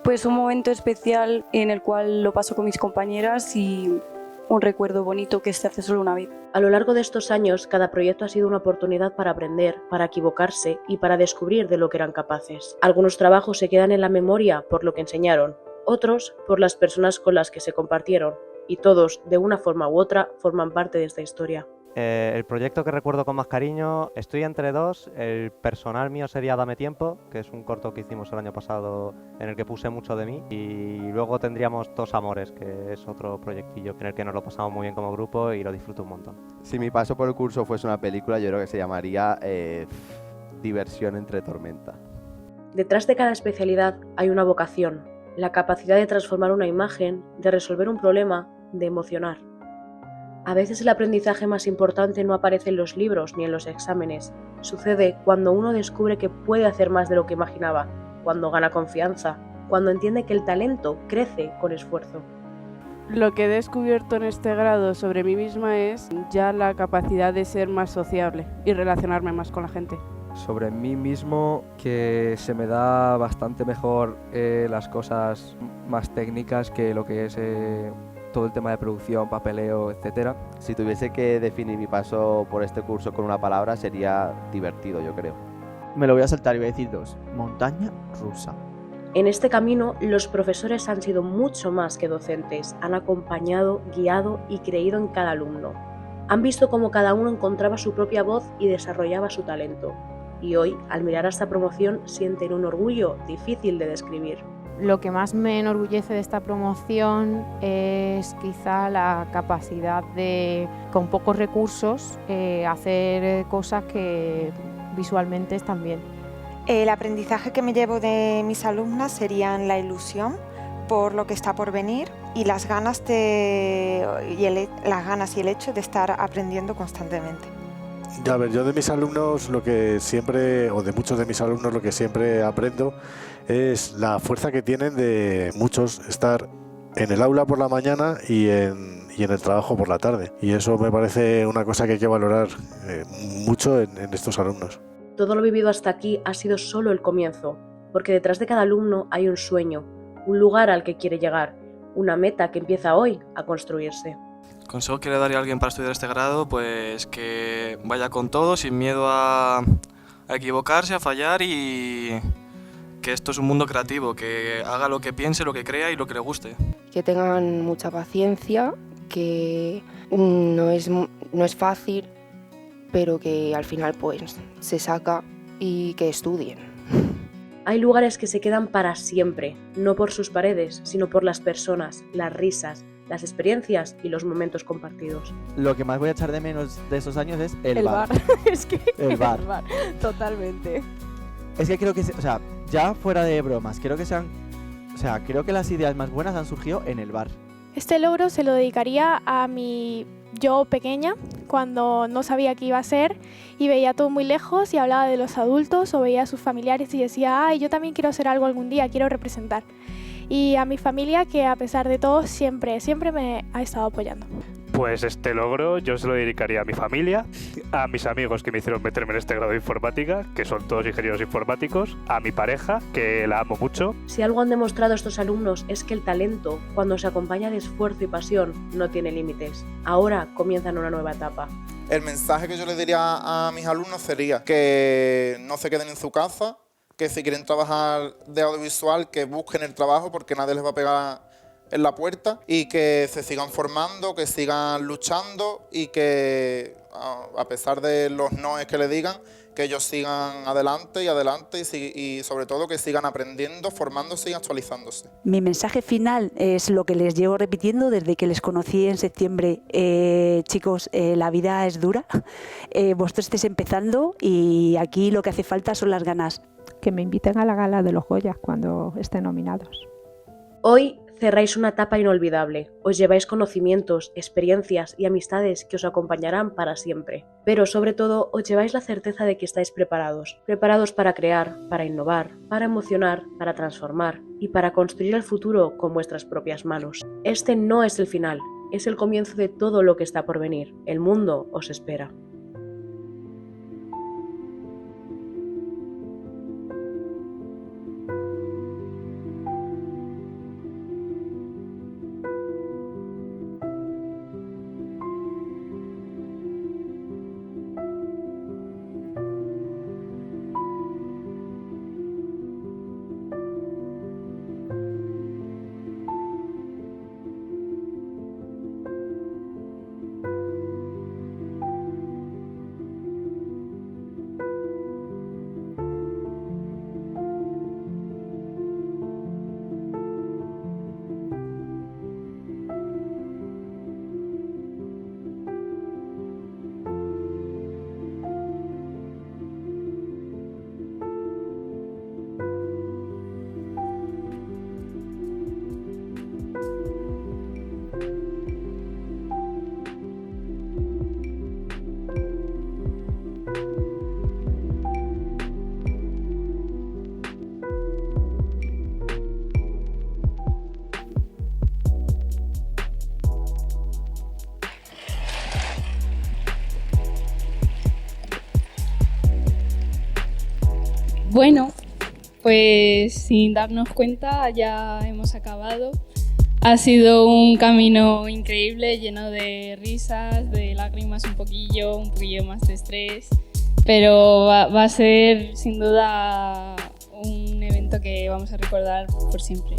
Pues un momento especial en el cual lo paso con mis compañeras y un recuerdo bonito que se hace solo una vez. A lo largo de estos años, cada proyecto ha sido una oportunidad para aprender, para equivocarse y para descubrir de lo que eran capaces. Algunos trabajos se quedan en la memoria por lo que enseñaron, otros por las personas con las que se compartieron, y todos, de una forma u otra, forman parte de esta historia. El proyecto que recuerdo con más cariño, estoy entre dos. El personal mío sería Dame Tiempo, que es un corto que hicimos el año pasado en el que puse mucho de mí. Y luego tendríamos Dos Amores, que es otro proyectillo en el que nos lo pasamos muy bien como grupo y lo disfruto un montón. Si mi paso por el curso fuese una película, yo creo que se llamaría Diversión entre tormenta. Detrás de cada especialidad hay una vocación, la capacidad de transformar una imagen, de resolver un problema, de emocionar. A veces el aprendizaje más importante no aparece en los libros ni en los exámenes. Sucede cuando uno descubre que puede hacer más de lo que imaginaba, cuando gana confianza, cuando entiende que el talento crece con esfuerzo. Lo que he descubierto en este grado sobre mí misma es ya la capacidad de ser más sociable y relacionarme más con la gente. Sobre mí mismo, que se me da bastante mejor las cosas más técnicas que lo que es todo el tema de producción, papeleo, etcétera. Si tuviese que definir mi paso por este curso con una palabra, sería divertido, yo creo. Me lo voy a saltar y voy a decir dos. Montaña rusa. En este camino, los profesores han sido mucho más que docentes, han acompañado, guiado y creído en cada alumno. Han visto cómo cada uno encontraba su propia voz y desarrollaba su talento. Y hoy, al mirar a esta promoción, sienten un orgullo difícil de describir. Lo que más me enorgullece de esta promoción es quizá la capacidad de, con pocos recursos, hacer cosas que visualmente están bien. El aprendizaje que me llevo de mis alumnas serían la ilusión por lo que está por venir y las ganas y el hecho de estar aprendiendo constantemente. A ver, yo de mis alumnos lo que siempre, o de muchos de mis alumnos lo que siempre aprendo es la fuerza que tienen de muchos estar en el aula por la mañana y en el trabajo por la tarde. Y eso me parece una cosa que hay que valorar mucho en estos alumnos. Todo lo vivido hasta aquí ha sido solo el comienzo, porque detrás de cada alumno hay un sueño, un lugar al que quiere llegar, una meta que empieza hoy a construirse. Consejo que le daría a alguien para estudiar este grado, pues que vaya con todo, sin miedo a equivocarse, a fallar y que esto es un mundo creativo, que haga lo que piense, lo que crea y lo que le guste. Que tengan mucha paciencia, que no es fácil, pero que al final pues se saca y que estudien. Hay lugares que se quedan para siempre, no por sus paredes, sino por las personas, las risas, las experiencias y los momentos compartidos. Lo que más voy a echar de menos de esos años es el bar. Es que el bar. Totalmente. Es que creo que, o sea, ya fuera de bromas, creo que las ideas más buenas han surgido en el bar. Este logro se lo dedicaría a mi yo pequeña, cuando no sabía qué iba a ser y veía todo muy lejos y hablaba de los adultos o veía a sus familiares y decía, ay, yo también quiero ser algo algún día, quiero representar. Y a mi familia, que a pesar de todo siempre me ha estado apoyando. Pues este logro yo se lo dedicaría a mi familia, a mis amigos que me hicieron meterme en este grado de informática, que son todos ingenieros informáticos, a mi pareja, que la amo mucho. Si algo han demostrado estos alumnos es que el talento, cuando se acompaña de esfuerzo y pasión, no tiene límites. Ahora comienzan una nueva etapa. El mensaje que yo les diría a mis alumnos sería que no se queden en su casa, que si quieren trabajar de audiovisual, que busquen el trabajo porque nadie les va a pegar en la puerta y que se sigan formando, que sigan luchando y que a pesar de los noes que le digan, que ellos sigan adelante y sobre todo que sigan aprendiendo, formándose y actualizándose. Mi mensaje final es lo que les llevo repitiendo desde que les conocí en septiembre. Chicos, la vida es dura, vosotros estáis empezando y aquí lo que hace falta son las ganas. Que me inviten a la gala de los Goyas cuando estén nominados. Hoy cerráis una etapa inolvidable, os lleváis conocimientos, experiencias y amistades que os acompañarán para siempre. Pero sobre todo os lleváis la certeza de que estáis preparados para crear, para innovar, para emocionar, para transformar y para construir el futuro con vuestras propias manos. Este no es el final, es el comienzo de todo lo que está por venir. El mundo os espera. Bueno, pues sin darnos cuenta ya hemos acabado. Ha sido un camino increíble, lleno de risas, de lágrimas un poquillo más de estrés, pero va a ser sin duda un evento que vamos a recordar por siempre.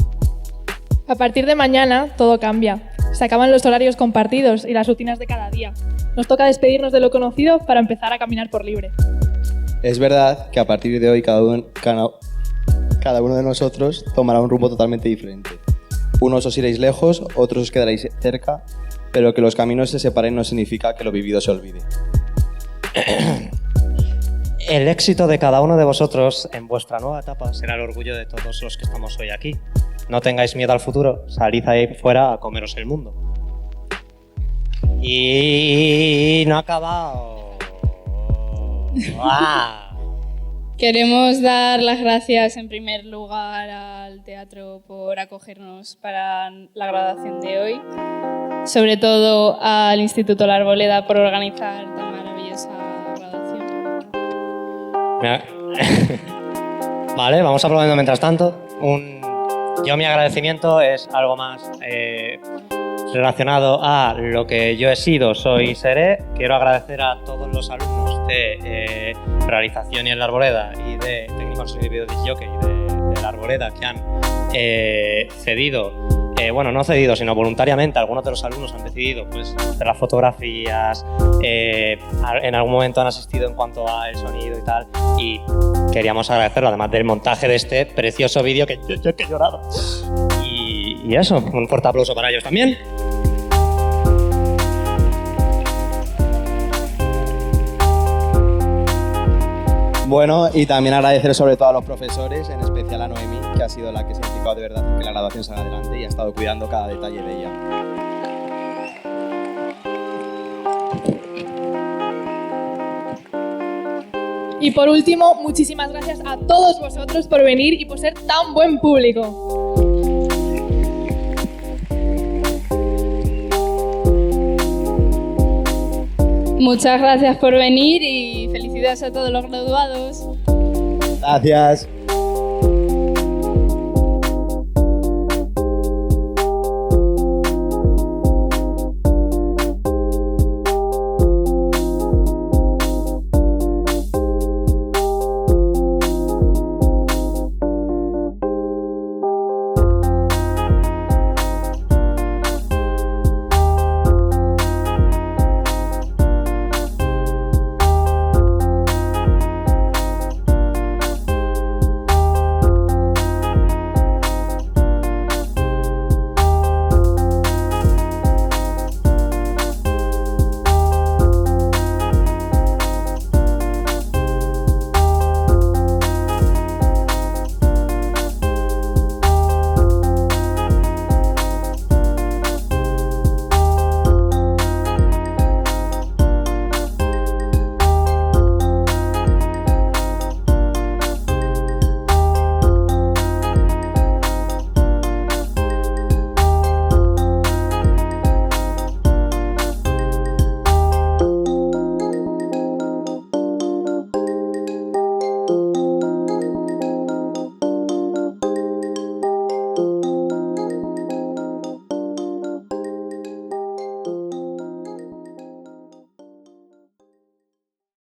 A partir de mañana todo cambia. Se acaban los horarios compartidos y las rutinas de cada día. Nos toca despedirnos de lo conocido para empezar a caminar por libre. Es verdad que a partir de hoy cada uno de nosotros tomará un rumbo totalmente diferente. Unos os iréis lejos, otros os quedaréis cerca, pero que los caminos se separen no significa que lo vivido se olvide. El éxito de cada uno de vosotros en vuestra nueva etapa será el orgullo de todos los que estamos hoy aquí. No tengáis miedo al futuro, salid ahí fuera a comeros el mundo. Y no ha acabado. ¡Ah! Queremos dar las gracias en primer lugar al teatro por acogernos para la graduación de hoy, sobre todo al Instituto La Arboleda por organizar tan maravillosa graduación. Vale, vamos aplaudiendo mientras tanto. Yo mi agradecimiento es algo más relacionado a lo que yo he sido, soy y seré. Quiero agradecer a todos los alumnos de realización y en La Arboleda y de técnico en sonido y video disc jockey de La Arboleda que han cedido, bueno, no cedido, sino voluntariamente. Algunos de los alumnos han decidido pues, hacer las fotografías, en algún momento han asistido en cuanto al sonido y tal, y queríamos agradecerlo, además del montaje de este precioso vídeo que yo que he llorado. Y eso, un fuerte aplauso para ellos también. Bueno, y también agradecer sobre todo a los profesores, en especial a Noemí, que ha sido la que se ha implicado de verdad en que la graduación salga adelante y ha estado cuidando cada detalle de ella. Y por último, muchísimas gracias a todos vosotros por venir y por ser tan buen público. Muchas gracias por venir y felicidades a todos los graduados. Gracias.